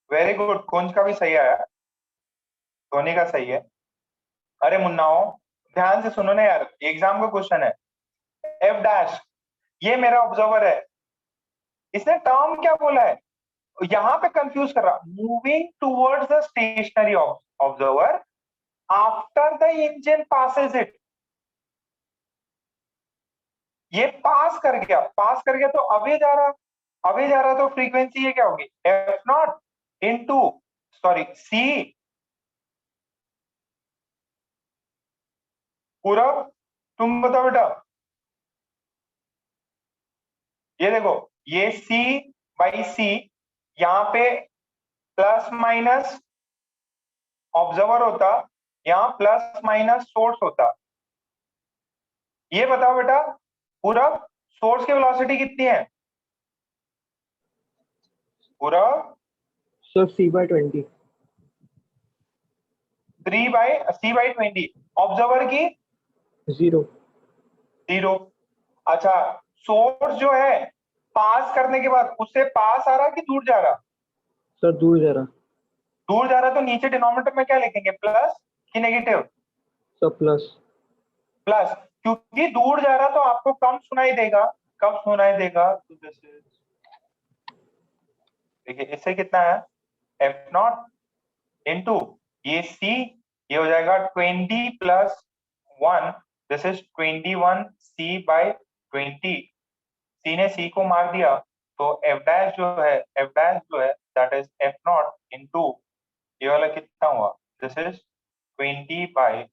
वेरी गुड, कुंज का भी सही आया, धोनी का सही है। अरे मुन्नाओ ध्यान से सुनो ना यार, एग्जाम का क्वेश्चन है। एफ डैश, ये मेरा ऑब्जर्वर है, इसने टर्म क्या बोला है, यहां पे कंफ्यूज कर रहा, moving towards the stationary observer after the engine passes it, ये पास कर गया, पास कर गया तो अभी जा रहा, अभी जा रहा, तो फ्रीक्वेंसी ये क्या होगी, F not into, sorry C, पूरा, तुम बताओ बेटा। ये देखो, ये C बाई C, यहाँ पे प्लस माइनस ऑब्जर्वर होता, यहाँ प्लस माइनस सोर्स होता। ये बताओ बेटा, पूरा सोर्स की वेलोसिटी कितनी है? पूरा सर C/20 C/20, ऑब्जर्वर की 0 0। अच्छा, सोर्स जो है पास करने के बाद उससे पास आ रहा कि दूर जा रहा? सर दूर जा रहा दूर जा रहा, तो नीचे डिनोमिनेटर में क्या लिखेंगे, प्लस कि नेगेटिव? सर प्लस प्लस, क्योंकि दूर जा रहा तो आपको कम सुनाई देगा, कम सुनाई देगा, तो देखिए इससे कितना है, एफ नॉट इंटू ये सी, ये हो जाएगा 20 plus 1, this is 21 C by 20, C ने सी को मार दिया, तो एफ डैश जो है, एफ डैश जो है that is F naught into, ये वाला कितना हुआ, दिस इज 20 बाई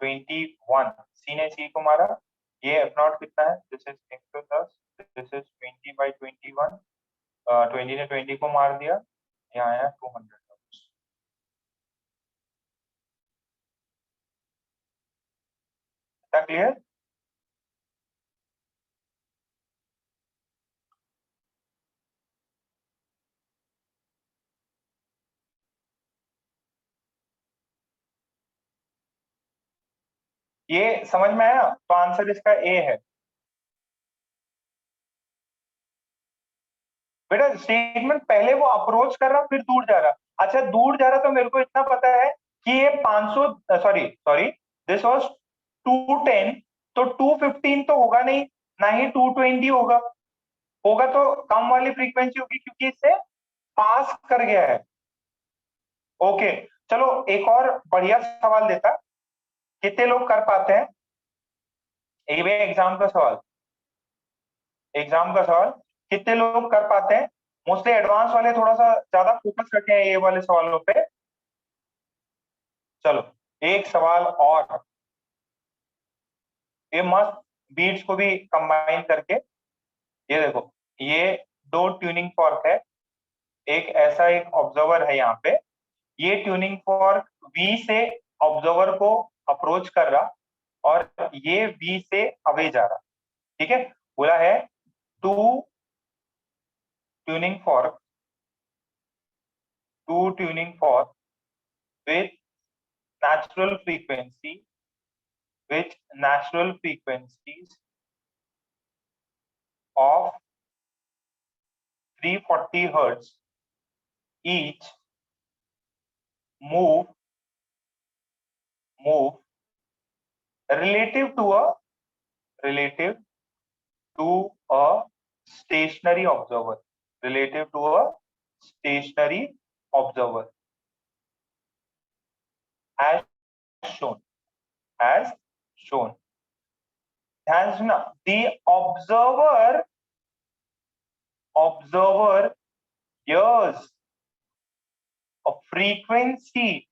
21, सी ने सी को मारा, ये एफ नॉट कितना है, this is into 10, this is 20 by 21, 20 ने 20 को मार दिया, यहाँ आया 200। क्लियर? ये समझ में आया, तो आंसर इसका ए है बेटा। स्टेटमेंट पहले वो अप्रोच कर रहा फिर दूर जा रहा, अच्छा दूर जा रहा तो मेरे को इतना पता है कि ये 500, सॉरी सॉरी, दिस वाज 210, तो 215 तो होगा नहीं, ना ही 220 होगा, होगा तो कम वाली फ्रीक्वेंसी होगी क्योंकि इससे पास कर गया है। ओके, चलो एक और बढ़िया सवाल देता, कितने लोग कर पाते हैं, एक एग्जाम का सवाल, एग्जाम का सवाल कितने लोग कर पाते हैं, मोस्टली एडवांस वाले थोड़ा सा ज्यादा फोकस रखे हैं ये वाले सवालों पे। चलो एक सवाल और, ये मस्त बीट्स को भी कंबाइन करके, ये देखो, ये दो ट्यूनिंग फॉर्क है, एक ऐसा एक ऑब्जर्वर है यहाँ पे, ये ट्यूनिंग फॉर्क V से ऑब्जर्वर को अप्रोच कर रहा और ये V से अवे जा रहा, ठीक है। बोला है two tuning fork with natural frequencies of 340 hertz each move relative to a stationary observer, as shown. ध्यान सुना, the observer hears a frequency,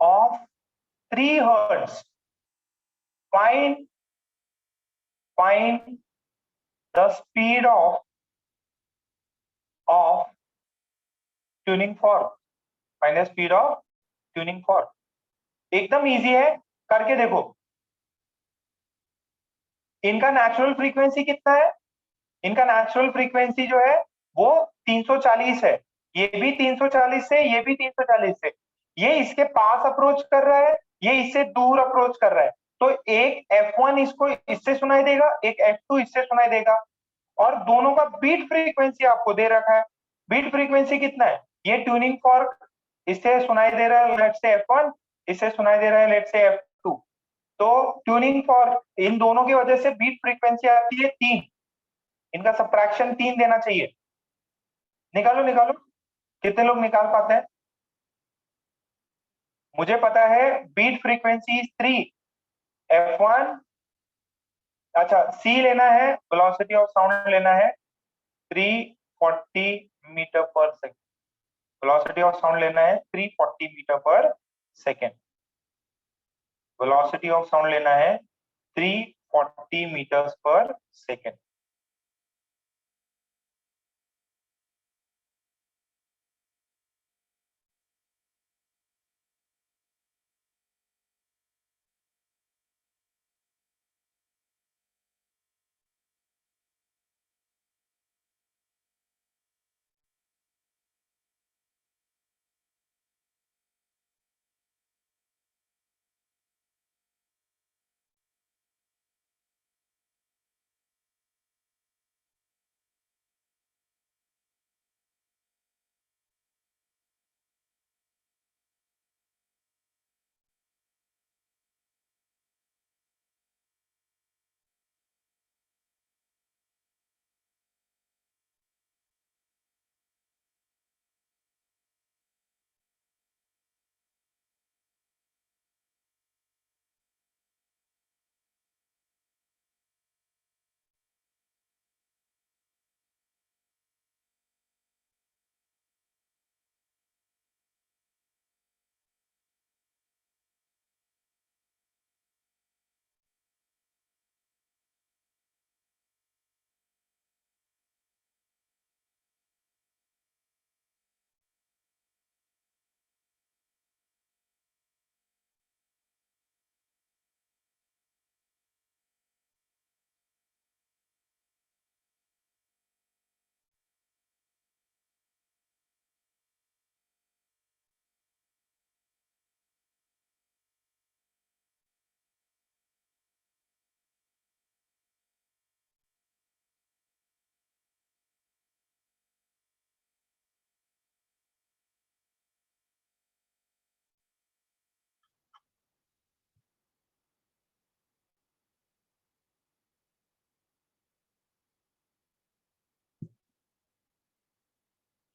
of 3 hertz. Find the speed of tuning fork. एकदम easy है, करके देखो। इनका natural frequency कितना है? इनका नेचुरल फ्रीक्वेंसी जो है वो 340 है, ये भी 340 से, ये भी 340 से। ये इसके पास अप्रोच कर रहा है, ये इससे दूर अप्रोच कर रहा है, तो एक F1 इसको इससे सुनाई देगा, एक F2 इससे सुनाई देगा, और दोनों का बीट फ्रीक्वेंसी आपको दे रखा है। बीट फ्रीक्वेंसी कितना है? ये ट्यूनिंग फॉर्क इससे सुनाई दे रहा है लेट्स से F1, इससे सुनाई दे रहा है लेट्स से F2। तो ट्यूनिंग फॉर्क इन दोनों की वजह से बीट फ्रीक्वेंसी आती है 3, इनका सबट्रैक्शन 3 देना चाहिए। निकालो कितने लोग निकाल पाते हैं? मुझे पता है बीट फ्रीक्वेंसी 3 F1, अच्छा C लेना है, वेलोसिटी ऑफ साउंड लेना है 340 मीटर पर सेकेंड, वेलोसिटी ऑफ साउंड लेना है 340 मीटर पर सेकेंड, वेलोसिटी ऑफ साउंड लेना है 340 मीटर्स पर सेकेंड।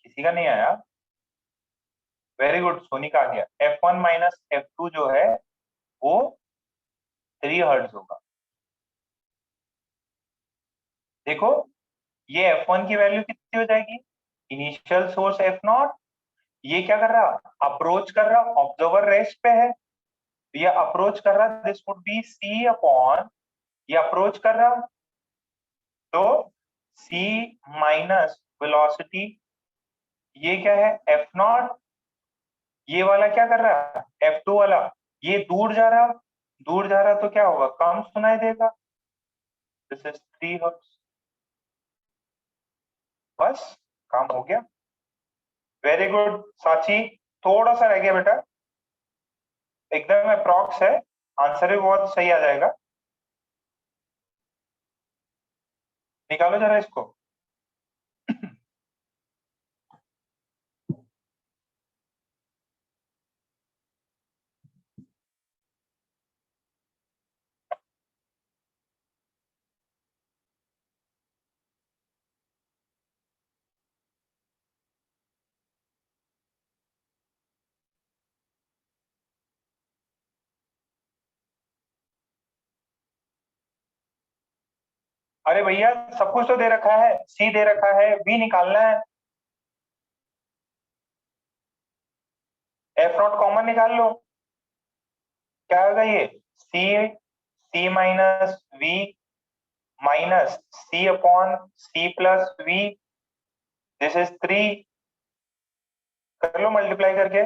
किसी का नहीं आया? वेरी गुड, सोनी का आ गया। F1 माइनस F2 जो है वो 3 हर्ट्ज होगा। देखो ये F1 की वैल्यू कितनी हो जाएगी? इनिशियल सोर्स F0, ये क्या कर रहा? अप्रोच कर रहा, ऑब्जर्वर रेस्ट पे है, ये अप्रोच कर रहा, this would B C upon, ये अप्रोच कर रहा तो C माइनस वेलोसिटी, ये क्या है F0 ये वाला क्या कर रहा है, F2 वाला, ये दूर जा रहा तो क्या होगा, कम सुनाई देगा। This is 3 hertz. बस काम हो गया। वेरी गुड साची, थोड़ा सा रह गया बेटा, एकदम अप्रॉक्स है, आंसर भी बहुत सही आ जाएगा। निकालो जरा इसको। अरे भैया सब कुछ तो दे रखा है, सी दे रखा है, बी निकालना है। एफ नॉट कॉमन निकाल लो, क्या होगा ये, C minus V minus C upon C plus V, this is 3, कर लो मल्टीप्लाई करके।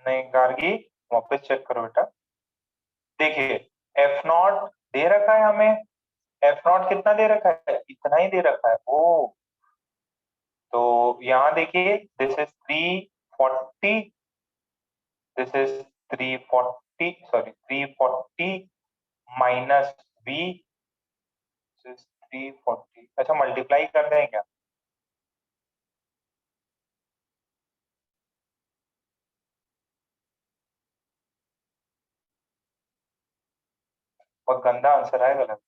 नहीं गार्गी, वापस चेक करो बेटा। देखिए एफ नॉट दे रखा है हमें, एफ नॉट कितना दे रखा है, इतना ही दे रखा है। ओ तो यहाँ देखिए this is 340, this is 340, sorry 340 minus B, this is 340। अच्छा मल्टीप्लाई कर दें क्या, बहुत गंदा आंसर है, गलत।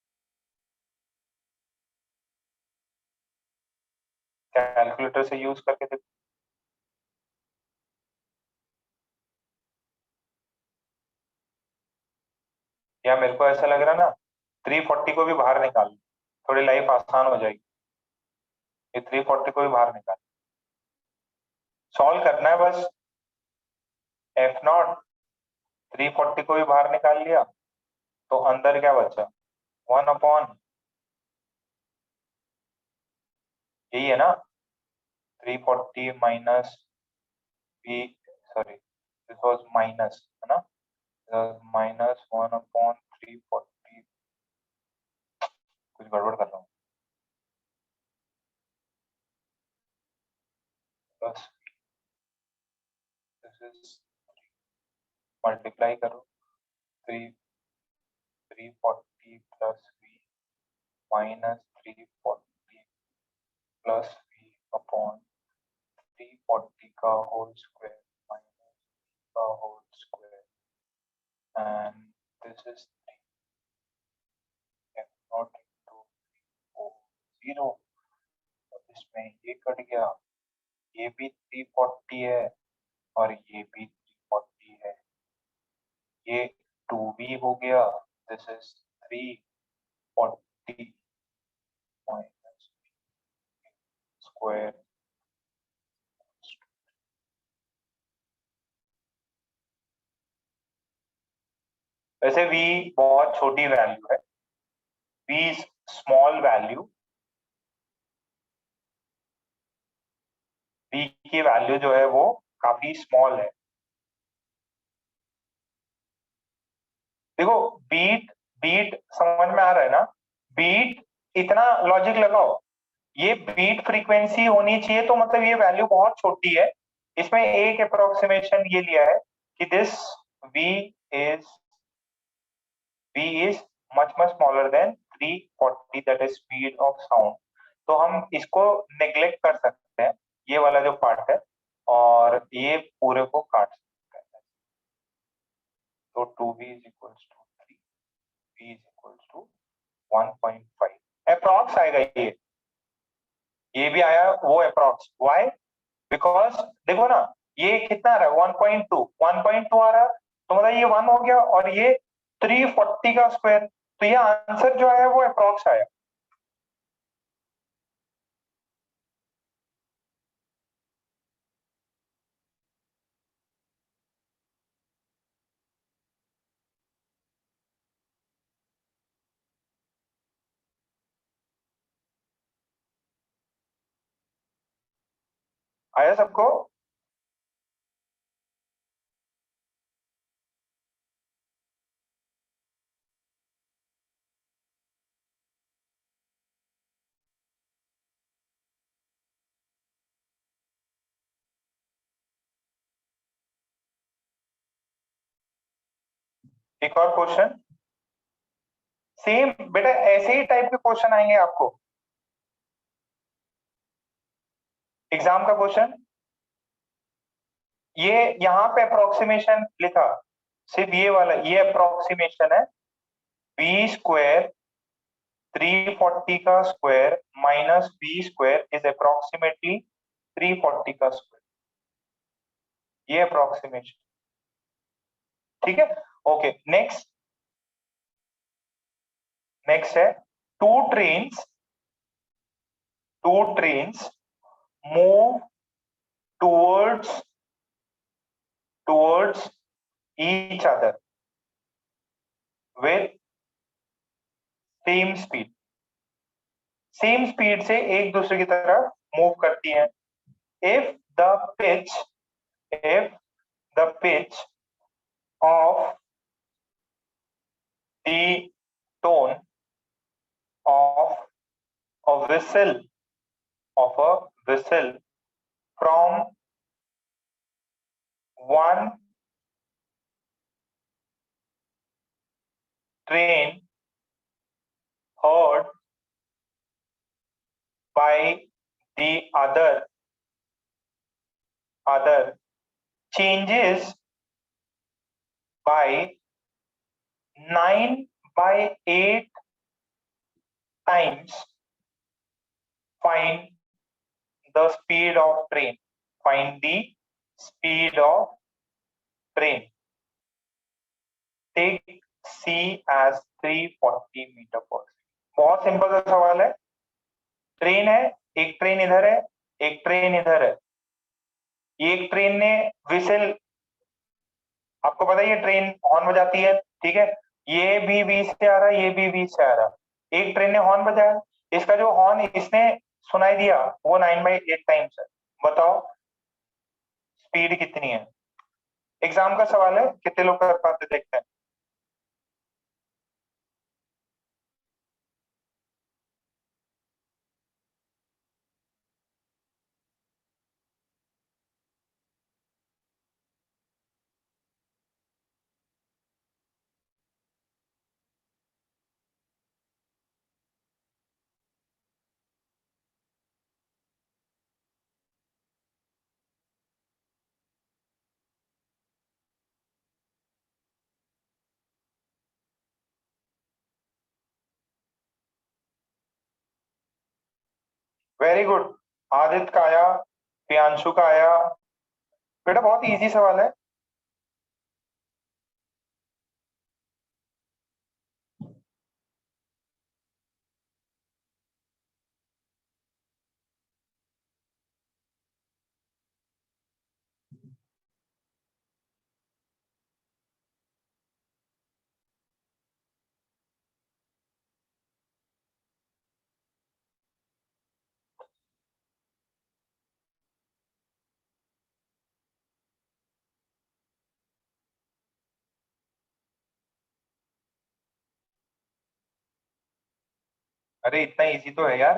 कैलकुलेटर से यूज करके देखो। या मेरे को ऐसा लग रहा ना, 340 को भी बाहर निकाल लो, थोड़ी लाइफ आसान हो जाएगी। ये 340 को भी बाहर निकाल, सॉल्व करना है बस। एफ नॉट 340 को भी बाहर निकाल लिया, तो अंदर क्या बचा, 1 अपॉन, यही है ना, 340 minus B, sorry this was minus, है ना, माइनस 1 अपॉन 340, कुछ गड़बड़ कर रहा हूँ, बस दिस इज, मल्टीप्लाई करो, 340 plus V minus 340 plus V upon 340 का होल स्क्वायर माइनस का whole square, and this is 3 F not into 0। इसमें ये कट गया, ये भी 340 है और ये भी 340 है, ये 2b हो गया, दिस इज 340 माइनस स्क्वायर। वैसे v बहुत छोटी वैल्यू है, v स्मॉल वैल्यू, v की वैल्यू जो है वो काफी स्मॉल है। देखो बीट, बीट समझ में आ रहा है ना, बीट इतना लॉजिक लगाओ, ये बीट फ्रीक्वेंसी होनी चाहिए, तो मतलब ये वैल्यू बहुत छोटी है। इसमें एक अप्रोक्सीमेशन ये लिया है कि this v is v is much smaller than 340, that is speed of sound। तो हम इसको नेग्लेक्ट कर सकते हैं, ये वाला जो पार्ट है, और ये पूरे को काट सकते हैं। तो 2v is equals to 3, v is equals to 1.5 approx आएगा। ये भी आया वो अप्रॉक्स, व्हाई, बिकॉज देखो ना ये कितना आ रहा है, 1.2 आ रहा है, तो मतलब ये 1 हो गया, और ये 340 का स्क्वायर, तो ये आंसर जो है वो अप्रॉक्स आया। आया सबको? एक और क्वेश्चन, सेम बेटा ऐसे ही टाइप के क्वेश्चन आएंगे आपको एग्जाम का क्वेश्चन। ये यहाँ पे अप्रोक्सीमेशन लिखा, सिर्फ ये वाला, ये अप्रोक्सीमेशन है। बी स्क्वायर 340 का square minus B square is approximately 340 का स्क्वायर, ये अप्रोक्सीमेशन। ठीक है, ओके। नेक्स्ट है two trains move towards each other with same speed से एक दूसरे की तरफ मूव करती हैं। if the pitch of the tone of a whistle from one train heard by the other changes by 9/8 times, find the speed of train, take C as 340 metre पर second. बहुत simple सा सवाल है। Train है, एक train इधर है, एक ट्रेन इधर है। ये एक ट्रेन ने विसल, आपको पता है ये ट्रेन हॉर्न बजाती है, ठीक है। ये भी बीच से आ रहा है, ये भी बीच से आ रहा है। एक ट्रेन ने हॉर्न बजाया, इसका जो हॉर्न इसने सुनाई दिया वो 9/8 टाइम्स है। बताओ स्पीड कितनी है? एग्जाम का सवाल है, कितने लोग कर पाते देखते हैं। वेरी गुड, आदित्य का आया, प्रियांशु का आया। बेटा बहुत इजी सवाल है। अरे इतना इजी तो है यार।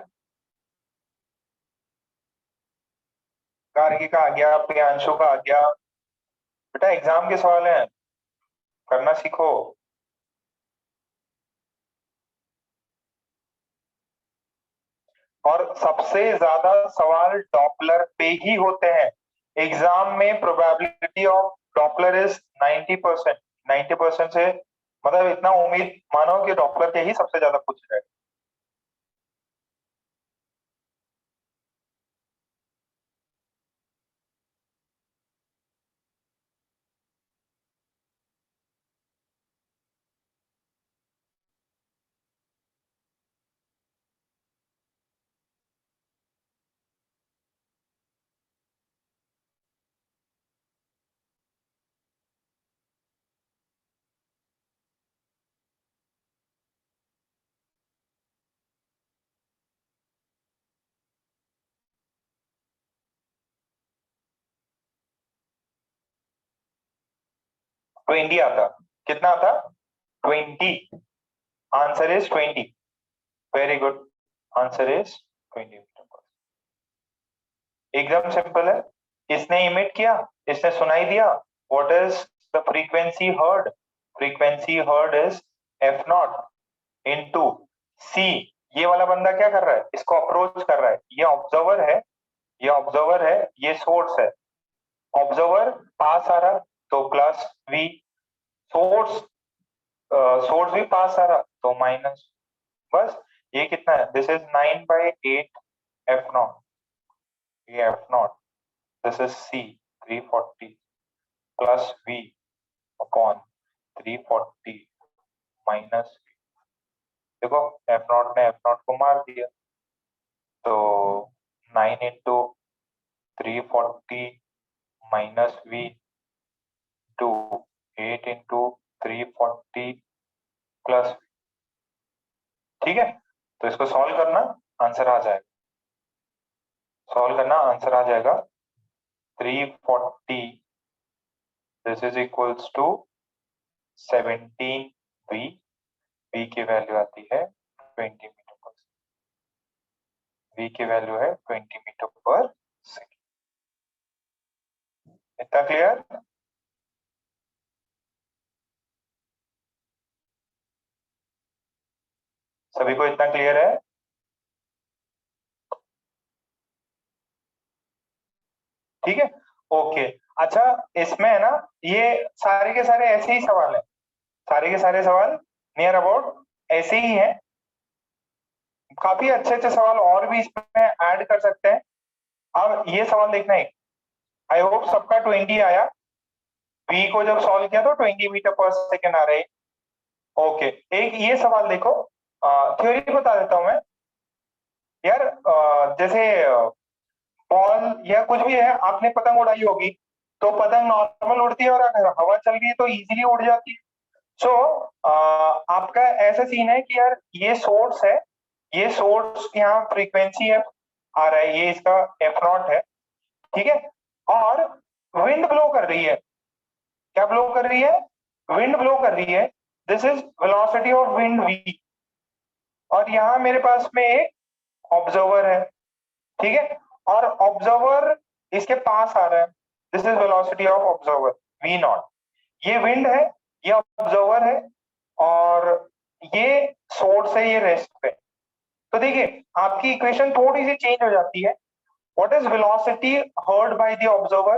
गार्गी का आ गया, प्रियांशु का आ गया। बेटा एग्जाम के सवाल हैं, करना सीखो। और सबसे ज्यादा सवाल डॉपलर पे ही होते हैं एग्जाम में। Probability of Doppler is 90%। 90% से मतलब इतना उम्मीद मानो कि डॉपलर के ही सबसे ज्यादा पूछ रहे हैं। 20 आता। कितना आता? 20। Answer is 20। Very good, answer is 20 metre पर। एकदम सिंपल है। इसने इमिट किया, इसने सुनाई दिया। What is the frequency heard? Frequency heard is F not into C. ये वाला बंदा क्या कर रहा है? इसको अप्रोच कर रहा है। ये ऑब्जर्वर है, ये ऑब्जर्वर है, ये सोर्स है। ऑब्जर्वर पास आ रहा तो प्लस वी, सोर्स सोर्स भी पास आ रहा तो माइनस। बस ये कितना है? दिस इज 9/8 एफ नॉट, ये F naught. This is C 340 plus V upon 340 minus V. देखो एफ नॉट ने एफ नॉट को मार दिया, तो 9 into 340 minus V to 8 into 340 plus. ठीक है, तो इसको सॉल्व करना, आंसर आ जाएगा। सॉल्व करना, आंसर आ जाएगा 340, this is equals to 17 V. V की वैल्यू आती है 20 मीटर पर। वी की वैल्यू है 20 मीटर पर सेकेंड। इतना क्लियर? सभी को इतना क्लियर है? ठीक है, ओके। अच्छा, इसमें है ना, ये सारे के सारे ऐसे ही सवाल है, सारे के सारे सवाल नियर अबाउट ऐसे ही है। काफी अच्छे अच्छे सवाल और भी इसमें ऐड कर सकते हैं। अब ये सवाल देखना है, आई होप सबका 20 आया। वी को जब सॉल्व किया तो 20 मीटर पर सेकेंड आ रहे। ओके, एक ये सवाल देखो, थ्योरी बता देता हूं मैं यार। जैसे बॉल या कुछ भी है, आपने पतंग उड़ाई होगी, तो पतंग नॉर्मल उड़ती है और अगर हवा चल गई तो इजीली उड़ जाती है। सो आपका ऐसा सीन है कि यार ये सोर्स है, ये सोर्स यहाँ फ्रीक्वेंसी एफ आ रहा है, ये इसका एफ नॉट है। ठीक है, और विंड ब्लो कर रही है। क्या ब्लो कर रही है? विंड ब्लो कर रही है। This is velocity of wind V. और यहाँ मेरे पास में एक ऑब्जर्वर है। ठीक है, और ऑब्जर्वर इसके पास आ रहा है। This is velocity of observer V naught. ये विंड है, ये ऑब्जर्वर है, और ये सोर्स है, ये रेस्ट पे। तो देखिए आपकी इक्वेशन थोड़ी सी चेंज हो जाती है। What is velocity heard by the observer?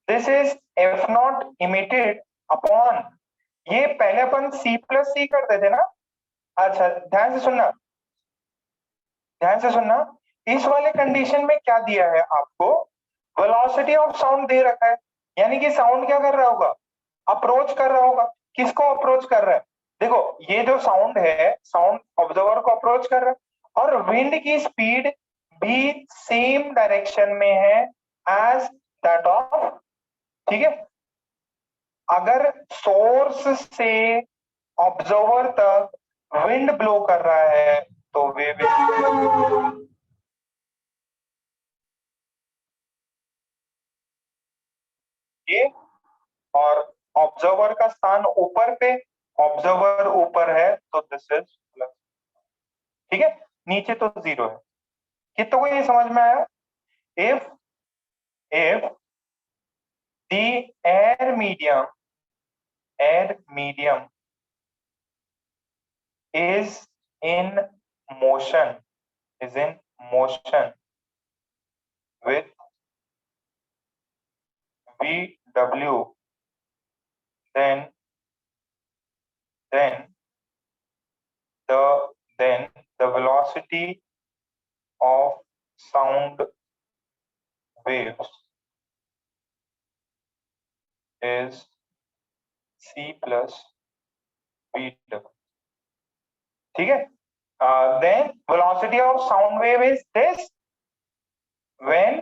This is F not emitted upon, ये पहले अपन सी प्लस सी करते थे ना। अच्छा, ध्यान से सुनना, ध्यान से सुनना। इस वाले कंडीशन में क्या दिया है आपको? वेलोसिटी ऑफ साउंड दे रखा है, यानी कि साउंड क्या कर रहा होगा? अप्रोच कर रहा होगा। किसको अप्रोच कर रहा है? देखो ये जो साउंड है, साउंड ऑब्जर्वर को अप्रोच कर रहा है, और विंड की स्पीड भी सेम डायरेक्शन में है एज दैट ऑफ। ठीक है, अगर सोर्स से ऑब्जर्वर तक विंड ब्लो कर रहा है तो वेव ये, और ऑब्जर्वर का स्थान ऊपर पे, ऑब्जर्वर ऊपर है तो दिस इज प्लस। ठीक है, नीचे तो जीरो है। कितना को ये समझ में आया? If the air medium is in motion with VW, then the velocity of sound waves is C plus VW. ठीक है, then velocity of sound wave is this when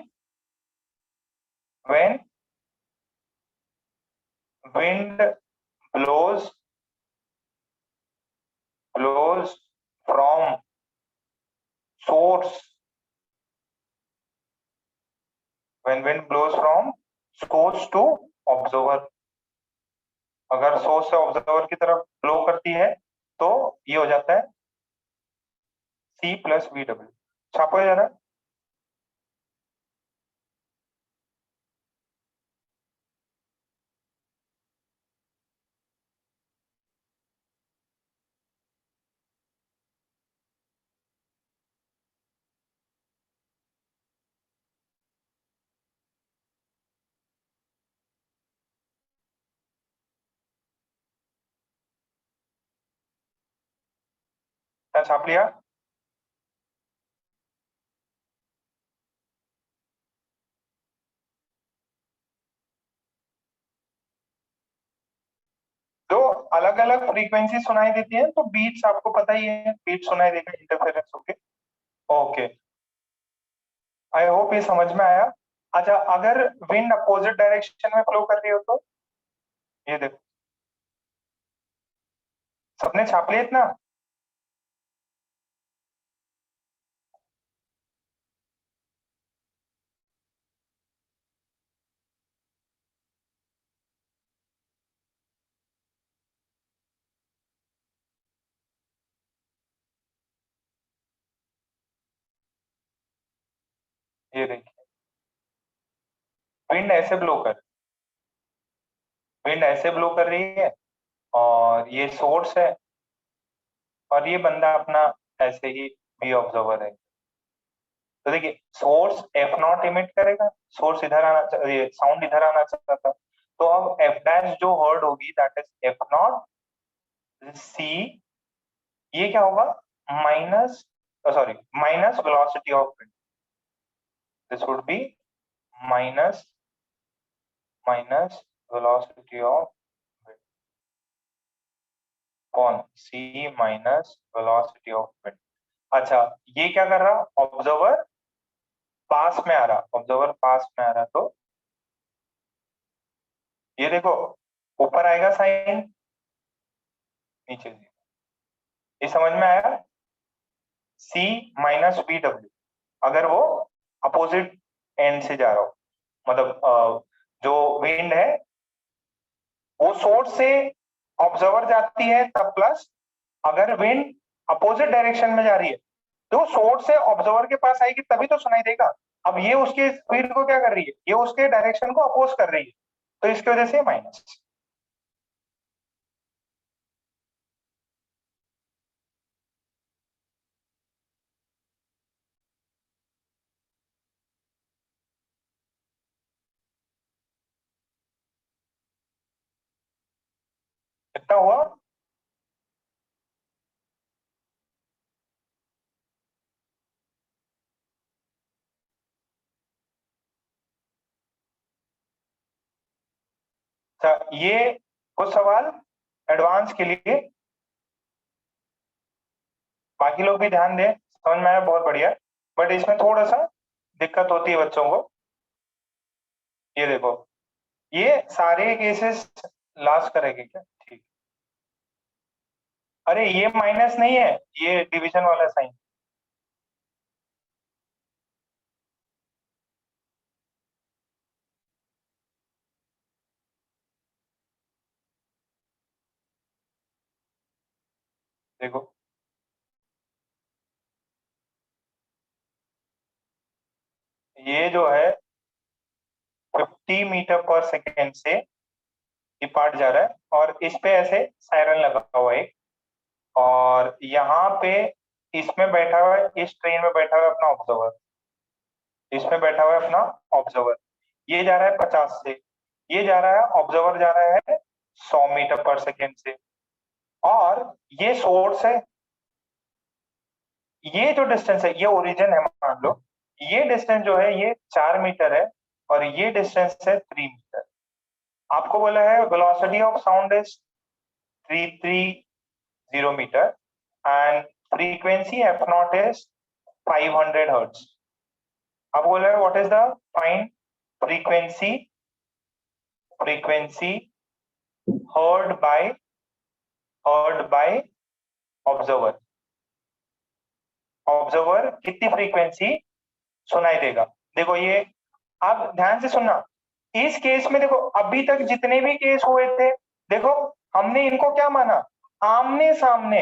wind blows from source, when wind blows from source to observer. अगर source से observer की तरफ flow करती है तो ये हो जाता है C प्लस VW। छापो जरा। क्या छाप लिया? जो अलग अलग फ्रीक्वेंसी सुनाई देती है तो बीट्स आपको पता ही है, बीट सुनाई देगा इंटरफेरेंस होके। ओके, आई होप ये समझ में आया। अच्छा, अगर विंड अपोजिट डायरेक्शन में फ्लो कर रही हो तो ये देखो, सबने छाप लिया इतना? ये देखिए, विंड ऐसे ब्लो कर विंड ऐसे ब्लो कर रही है और ये सोर्स है और ये बंदा अपना ऐसे ही भी ऑब्जर्वर है। तो देखिए, सोर्स एफ नॉट इमिट करेगा, सोर्स इधर आना चाहिए, साउंड इधर आना चाहता था, तो अब एफ डैश जो हर्ड होगी दैट इज एफ नॉट सी। ये क्या होगा? Minus, sorry, minus velocity of wind. This would B minus velocity of wind कौन सी माइनस वेलोसिटी ऑफ विंड। अच्छा, ये क्या कर रहा? ऑब्जर्वर पास में आ रहा, ऑब्जर्वर पास में आ रहा, तो ये देखो ऊपर आएगा साइन, नीचे ये समझ में आया? C माइनस VW अगर वो अपोजिट एंड से जा रहा हो, मतलब जो विंड है वो सोर्स से ऑब्जर्वर जाती है तब प्लस, अगर विंड अपोजिट डायरेक्शन में जा रही है तो सोर्स से ऑब्जर्वर के पास आएगी तभी तो सुनाई देगा। अब ये उसके स्पीड को क्या कर रही है? ये उसके डायरेक्शन को अपोज कर रही है, तो इसकी वजह से माइनस। कितना हुआ? अच्छा, ये कुछ सवाल एडवांस के लिए, बाकी लोग भी ध्यान दें, समझ में आया? बहुत बढ़िया। बट इसमें थोड़ा सा दिक्कत होती है बच्चों को। ये देखो, ये सारे केसेस लास्ट करेंगे क्या? ठीक। अरे ये माइनस नहीं है, ये डिवीजन वाला साइन। देखो, ये जो है 50 मीटर पर सेकेंड से ये पार्ट जा रहा है और इस पे ऐसे सायरन लगा हुआ है एक, और यहाँ पे इसमें बैठा हुआ है, इस ट्रेन में बैठा हुआ है अपना ऑब्जर्वर, इसमें बैठा हुआ है अपना ऑब्जर्वर। ये जा रहा है 50 से, ये जा रहा है, ऑब्जर्वर जा रहा है 100 मीटर पर सेकेंड से, और ये सोर्स है। ये जो डिस्टेंस है ये ओरिजिन है मान लो, ये डिस्टेंस जो है ये 4 मीटर है और ये डिस्टेंस है 3 मीटर। आपको बोला है velocity of sound is 330 metre and frequency F naught is 500 hertz. अब बोला है what is the find frequency heard by observer. Observer कितनी फ्रीक्वेंसी सुनाई देगा? देखो ये, आप ध्यान से सुनना, इस केस में देखो अभी तक जितने भी केस हुए थे देखो हमने इनको क्या माना, आमने सामने,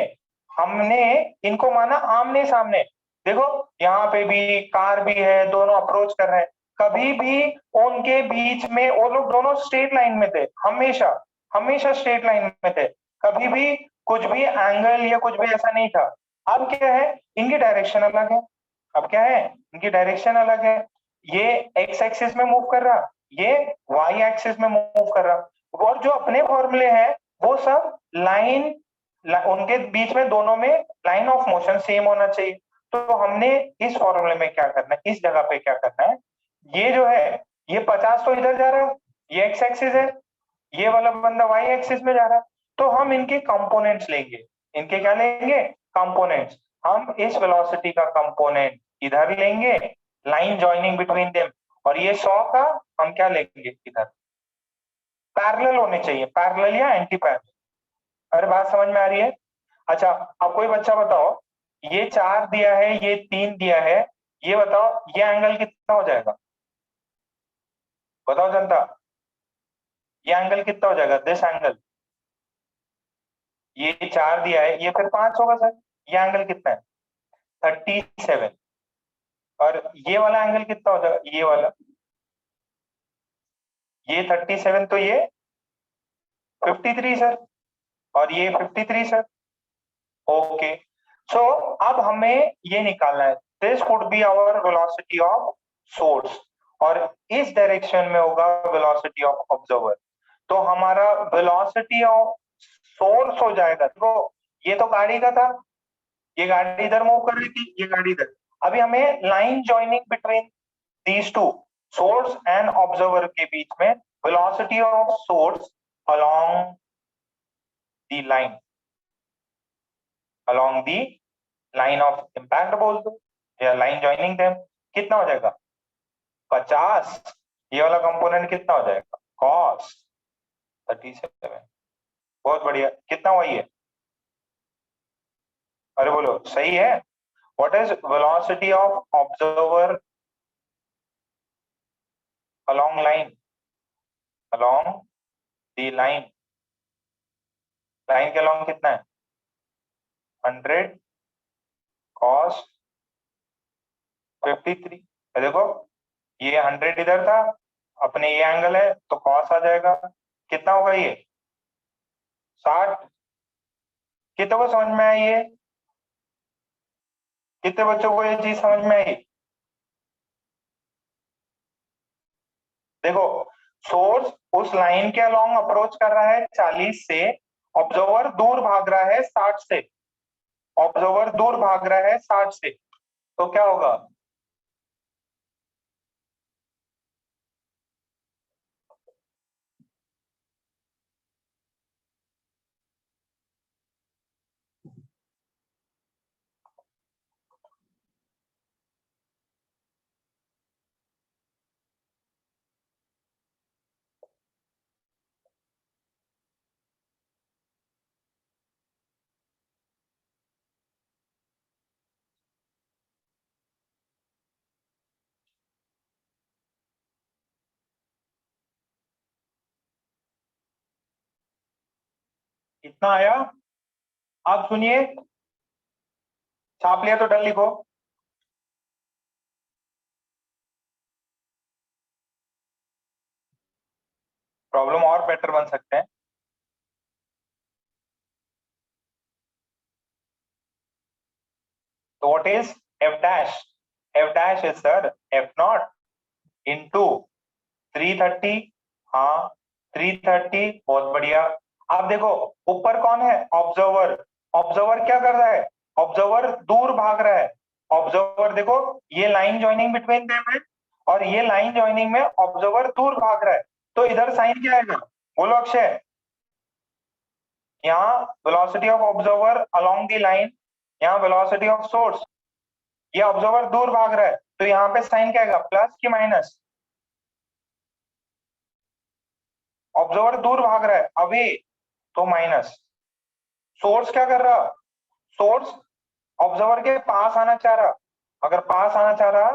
हमने इनको माना आमने सामने। देखो यहाँ पे भी कार भी है, दोनों अप्रोच कर रहे हैं, कभी भी उनके बीच में वो लोग दोनों स्ट्रेट लाइन में थे, हमेशा हमेशा स्ट्रेट लाइन में थे, कभी भी कुछ भी एंगल या कुछ भी ऐसा नहीं था। अब क्या है, इनकी डायरेक्शन अलग है। अब क्या है, इनकी डायरेक्शन अलग है। ये एक्स एक्सिस में मूव कर रहा, ये वाई एक्सिस में मूव कर रहा, और जो अपने फॉर्मूले हैं वो सब लाइन, उनके बीच में दोनों में लाइन ऑफ मोशन सेम होना चाहिए। तो हमने इस फॉर्मूले में क्या करना है, इस जगह पे क्या करना है, ये जो है ये 50 तो इधर जा रहा है, ये एक्स एक्सिस है, ये वाला बंदा वाई एक्सिस में जा रहा है, तो हम इनके कंपोनेंट्स लेंगे। इनके क्या लेंगे, कंपोनेंट्स। हम इस वेलोसिटी का कंपोनेंट इधर लेंगे, लाइन जॉइनिंग बिटवीन देम, और ये 100 का हम क्या लेंगे इधर, पैरेलल होने चाहिए, पैरेलल या एंटी पैरेलल। अरे बात समझ में आ रही है? अच्छा अब कोई बच्चा बताओ, ये 4 दिया है, ये 3 दिया है, ये बताओ ये एंगल कितना हो जाएगा, बताओ जनता, ये एंगल कितना हो जाएगा, दिस एंगल, ये 4 दिया है, ये फिर 5 होगा सर, ये एंगल कितना है 37, और ये वाला एंगल कितना हो जाएगा, ये वाला, ये 37 तो ये 53 सर, और ये 53 सर। ओके, सो अब हमें ये निकालना है, this would be our velocity of source, और इस डायरेक्शन में होगा वेलोसिटी ऑफ ऑब्जर्वर। तो हमारा वेलोसिटी ऑफ सोर्स हो जाएगा, देखो ये तो गाड़ी का था, ये गाड़ी इधर मूव कर रही थी, ये गाड़ी इधर, अभी हमें line joining between these two, source and observer के बीच में velocity of source along the line, along the line of impact बोल दो, या लाइन जॉइनिंग देम, कितना हो जाएगा 50, ये वाला कंपोनेंट कितना हो जाएगा cos 37, बहुत बढ़िया, कितना हुआ ये, अरे बोलो सही है। What is velocity of observer along line, along the line, line के along कितना है 100 cos 53, देखो ये 100 इधर था, अपने ये एंगल है तो cos आ जाएगा, कितना होगा ये 60, कितने को समझ में आई ये, कितने बच्चों को ये चीज समझ में आई? देखो सोर्स उस लाइन के अलोंग अप्रोच कर रहा है 40 से, ऑब्जर्वर दूर भाग रहा है 60 से, ऑब्जर्वर दूर भाग रहा है 60 से, तो क्या होगा, कितना आया, आप सुनिए, छाप लिया तो डन लिखो। प्रॉब्लम और बेटर बन सकते हैं। तो what is F dash, F dash is sir F naught into 330, हाँ 330, बहुत बढ़िया। आप देखो ऊपर कौन है, ऑब्जर्वर, ऑब्जर्वर क्या कर रहा है, ऑब्जर्वर दूर भाग रहा है, ऑब्जर्वर देखो ये लाइन जॉइनिंग बिटवीन देम है, और ये लाइन जॉइनिंग में ऑब्जर्वर दूर भाग रहा है, तो इधर साइन क्या आएगा, बोलो अक्षय, यहाँ velocity of observer along the line, यहाँ वेलोसिटी ऑफ सोर्स, ये ऑब्जर्वर दूर भाग रहा है, तो यहाँ पे साइन क्या आएगा, प्लस की माइनस, ऑब्जर्वर दूर भाग रहा है अभी तो माइनस, सोर्स क्या कर रहा, सोर्स ऑब्जर्वर के पास आना चाह रहा, अगर पास आना चाह रहा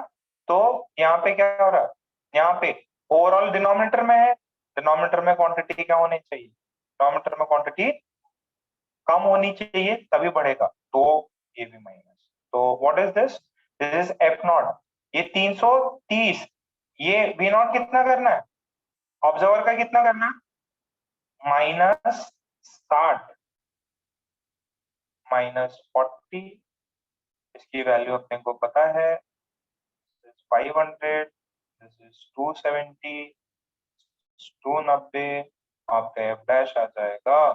तो यहाँ पे क्या हो रहा है, यहाँ पे ओवरऑल डिनोमिनेटर में है, डिनोमिनेटर में क्वांटिटी क्या होनी चाहिए डिनोमिनेटर में क्वांटिटी कम होनी चाहिए तभी बढ़ेगा, तो ये भी माइनस। तो what is this? This is F naught. ये 330, ये वी नॉट कितना करना है, ऑब्जर्वर का कितना करना है, -60 -40, इसकी वैल्यू अपने को पता है 500, दिस इज 270, 290, आपका एफ डैश आ जाएगा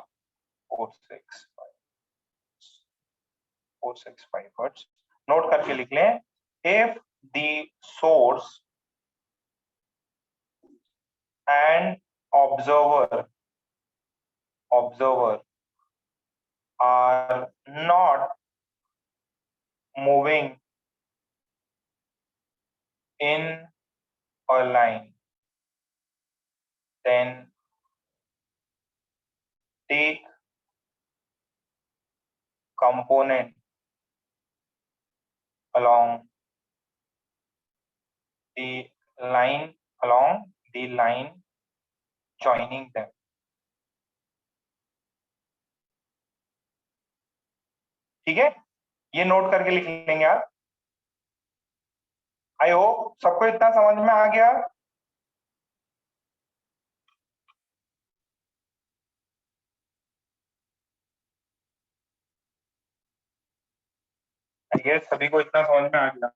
465 हर्ट्ज। नोट करके लिख लें, if the source and observer are not moving in a line, then take component along the line joining them। ठीक है, ये नोट करके लिख लेंगे आप। आई होप सबको इतना समझ में आ गया। आई गेस सभी को इतना समझ में आ गया।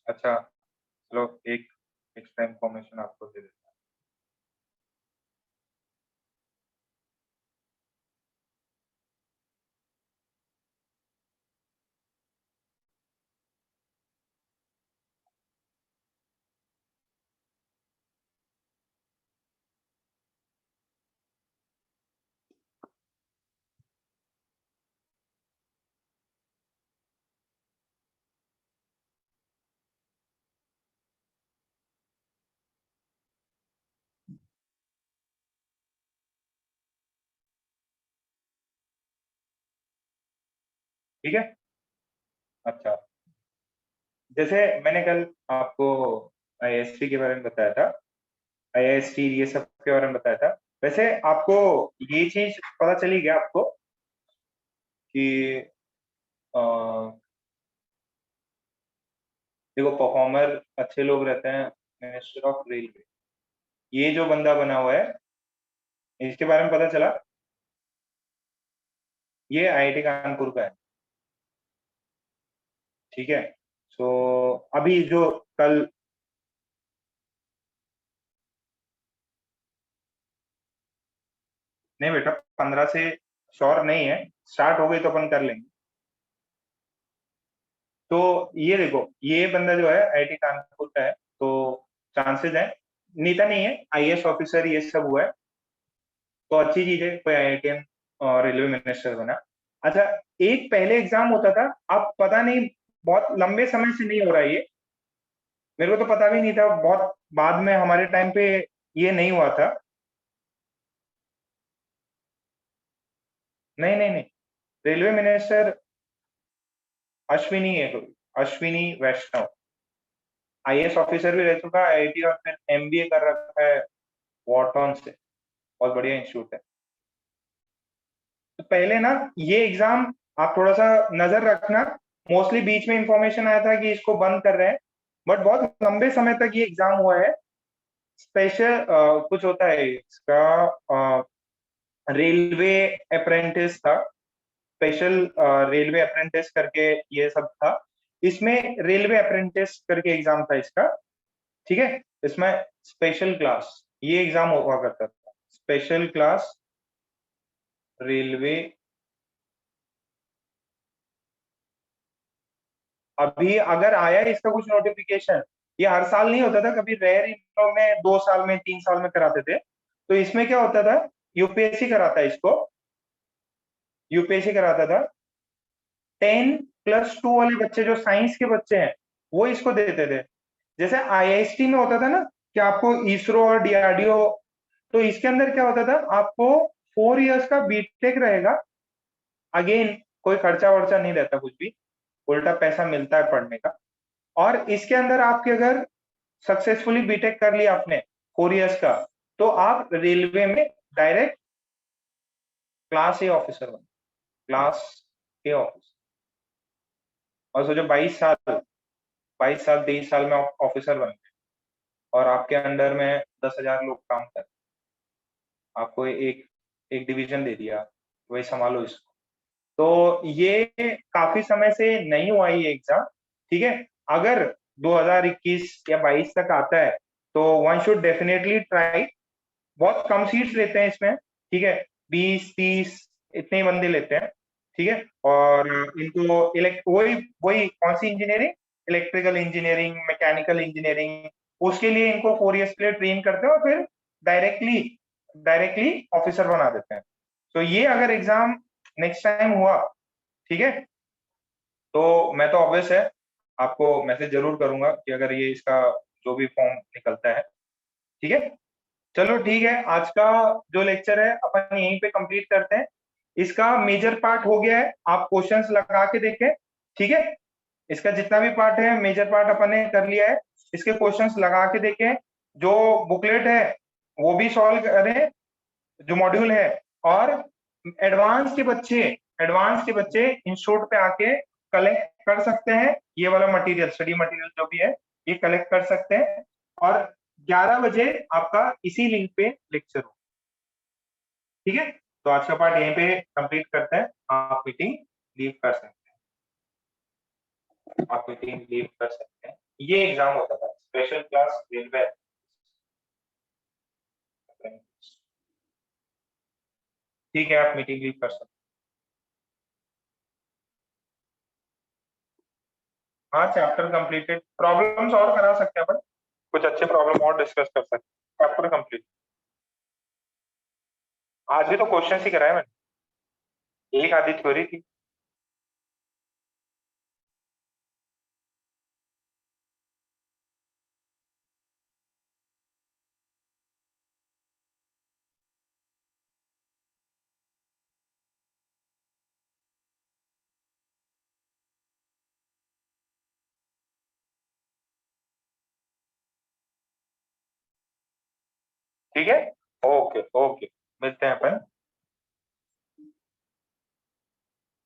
अच्छा चलो, एक एक्स्ट्रा इंफॉर्मेशन आपको दे देता हूँ। ठीक है, अच्छा जैसे मैंने कल आपको आईएसटी के बारे में बताया था, आईएसटी ये सब के बारे में बताया था, वैसे आपको ये चीज पता चली गया आपको कि देखो परफॉर्मर अच्छे लोग रहते हैं मिनिस्टर ऑफ रेलवे, ये जो बंदा बना हुआ है इसके बारे में पता चला, ये आईआईटी कानपुर का है। ठीक है, सो अभी जो कल नहीं बेटा 15 से श्योर नहीं है, स्टार्ट हो गई तो अपन कर लेंगे। तो ये देखो, ये बंदा जो है आईआईटी कानपुर का है, तो चांसेस है, नीता नहीं है, आईएएस ऑफिसर ये सब हुआ है, तो अच्छी चीज है, कोई आईआईटीएन और रेलवे मिनिस्टर बना। अच्छा, एक पहले एग्जाम होता था, अब पता नहीं बहुत लंबे समय से नहीं हो रहा है ये, मेरे को तो पता भी नहीं था, बहुत बाद में हमारे टाइम पे ये नहीं हुआ था। नहीं नहीं नहीं, रेलवे मिनिस्टर अश्विनी है, कोई अश्विनी वैष्णव, आईएएस ऑफिसर भी रह चुका है, आईआईटी और फिर एमबीए कर रखा है वॉर्टन से, बहुत बढ़िया इंस्टीट्यूट है। तो पहले ना ये एग्जाम आप थोड़ा सा नजर रखना, मोस्टली बीच में इंफॉर्मेशन आया था कि इसको बंद कर रहे हैं, बट बहुत लंबे समय तक ये एग्जाम हुआ है। स्पेशल कुछ होता है इसका, रेलवे अप्रेंटिस था, स्पेशल रेलवे अप्रेंटिस करके ये सब था। इसमें रेलवे अप्रेंटिस करके एग्जाम था इसका, ठीक है। इसमें स्पेशल क्लास ये एग्जाम हुआ करता था, स्पेशल क्लास रेलवे। अभी अगर आया है इसका कुछ नोटिफिकेशन, ये हर साल नहीं होता था, कभी रेयर इन लोग में 2 साल में 3 साल में कराते थे। तो इसमें क्या होता था, यूपीएससी कराता है इसको, यूपीएससी कराता था। 10+2 वाले बच्चे जो साइंस के बच्चे हैं वो इसको देते थे। जैसे आईआईएसटी में होता था ना कि आपको इसरो और डीआरडीओ, तो इसके अंदर क्या होता था, आपको 4 इयर्स का बीटेक रहेगा। अगेन कोई खर्चा वर्चा नहीं रहता कुछ भी, उल्टा पैसा मिलता है पढ़ने का। और इसके अंदर आपके अगर सक्सेसफुली बीटेक कर लिया आपने 4 इयर्स का, तो आप रेलवे में डायरेक्ट क्लास ए ऑफिसर बन, क्लास ए ऑफिसर। और सोचो 22 साल 23 साल में ऑफिसर बन गए और आपके अंडर में 10,000 लोग काम कर, आपको एक एक डिवीजन दे दिया, वही संभालो इसको। तो ये काफी समय से नहीं हुआ ये एग्जाम, ठीक है। अगर 2021 या 22 तक आता है तो वन शुड डेफिनेटली ट्राई। बहुत कम सीट्स लेते हैं इसमें, ठीक है, 20-30 इतने ही बंदे लेते हैं, ठीक है। और इनको वही वही कौन सी engineering, electrical engineering, mechanical engineering, उसके लिए इनको 4 इयर्स के लिए ट्रेन करते हैं और फिर डायरेक्टली डायरेक्टली ऑफिसर बना देते हैं। तो ये अगर एग्जाम नेक्स्ट टाइम हुआ, ठीक है, तो मैं तो ऑब्वियस है आपको मैसेज जरूर करूंगा कि अगर ये इसका जो भी फॉर्म निकलता है, ठीक है। चलो ठीक है, आज का जो लेक्चर है अपन यहीं पे कंप्लीट करते हैं। इसका मेजर पार्ट हो गया है, आप क्वेश्चंस लगा के देखें, ठीक है। इसका जितना भी पार्ट है मेजर पार्ट अपन ने कर लिया है, इसके क्वेश्चंस लगा के देखें। जो बुकलेट है वो भी सॉल्व करें, जो मॉड्यूल है। और एडवांस के बच्चे इंस्टीट्यूट पे आके कलेक्ट कर सकते हैं, ये वाला मटेरियल, स्टडी मटेरियल जो भी है ये कलेक्ट कर सकते हैं। और 11 बजे आपका इसी लिंक पे लेक्चर हो, ठीक है। तो आज का पार्ट यहीं पे कंप्लीट करते हैं, आप मीटिंग लीव कर सकते हैं, आप मीटिंग लीव कर सकते हैं। ये एग्जाम होता था स्पेशल क्लास रेलवे, ठीक है, आप मीटिंग लीव कर सकते हैं। हाँ, चैप्टर कंप्लीटेड, प्रॉब्लम्स और करा सकते हैं अपन, कुछ अच्छे प्रॉब्लम और डिस्कस कर सकते हैं। चैप्टर कंप्लीट, आज भी तो क्वेश्चन ही कराए मैंने, एक आधी थ्योरी थी। ठीक है, ओके ओके, मिलते हैं अपन।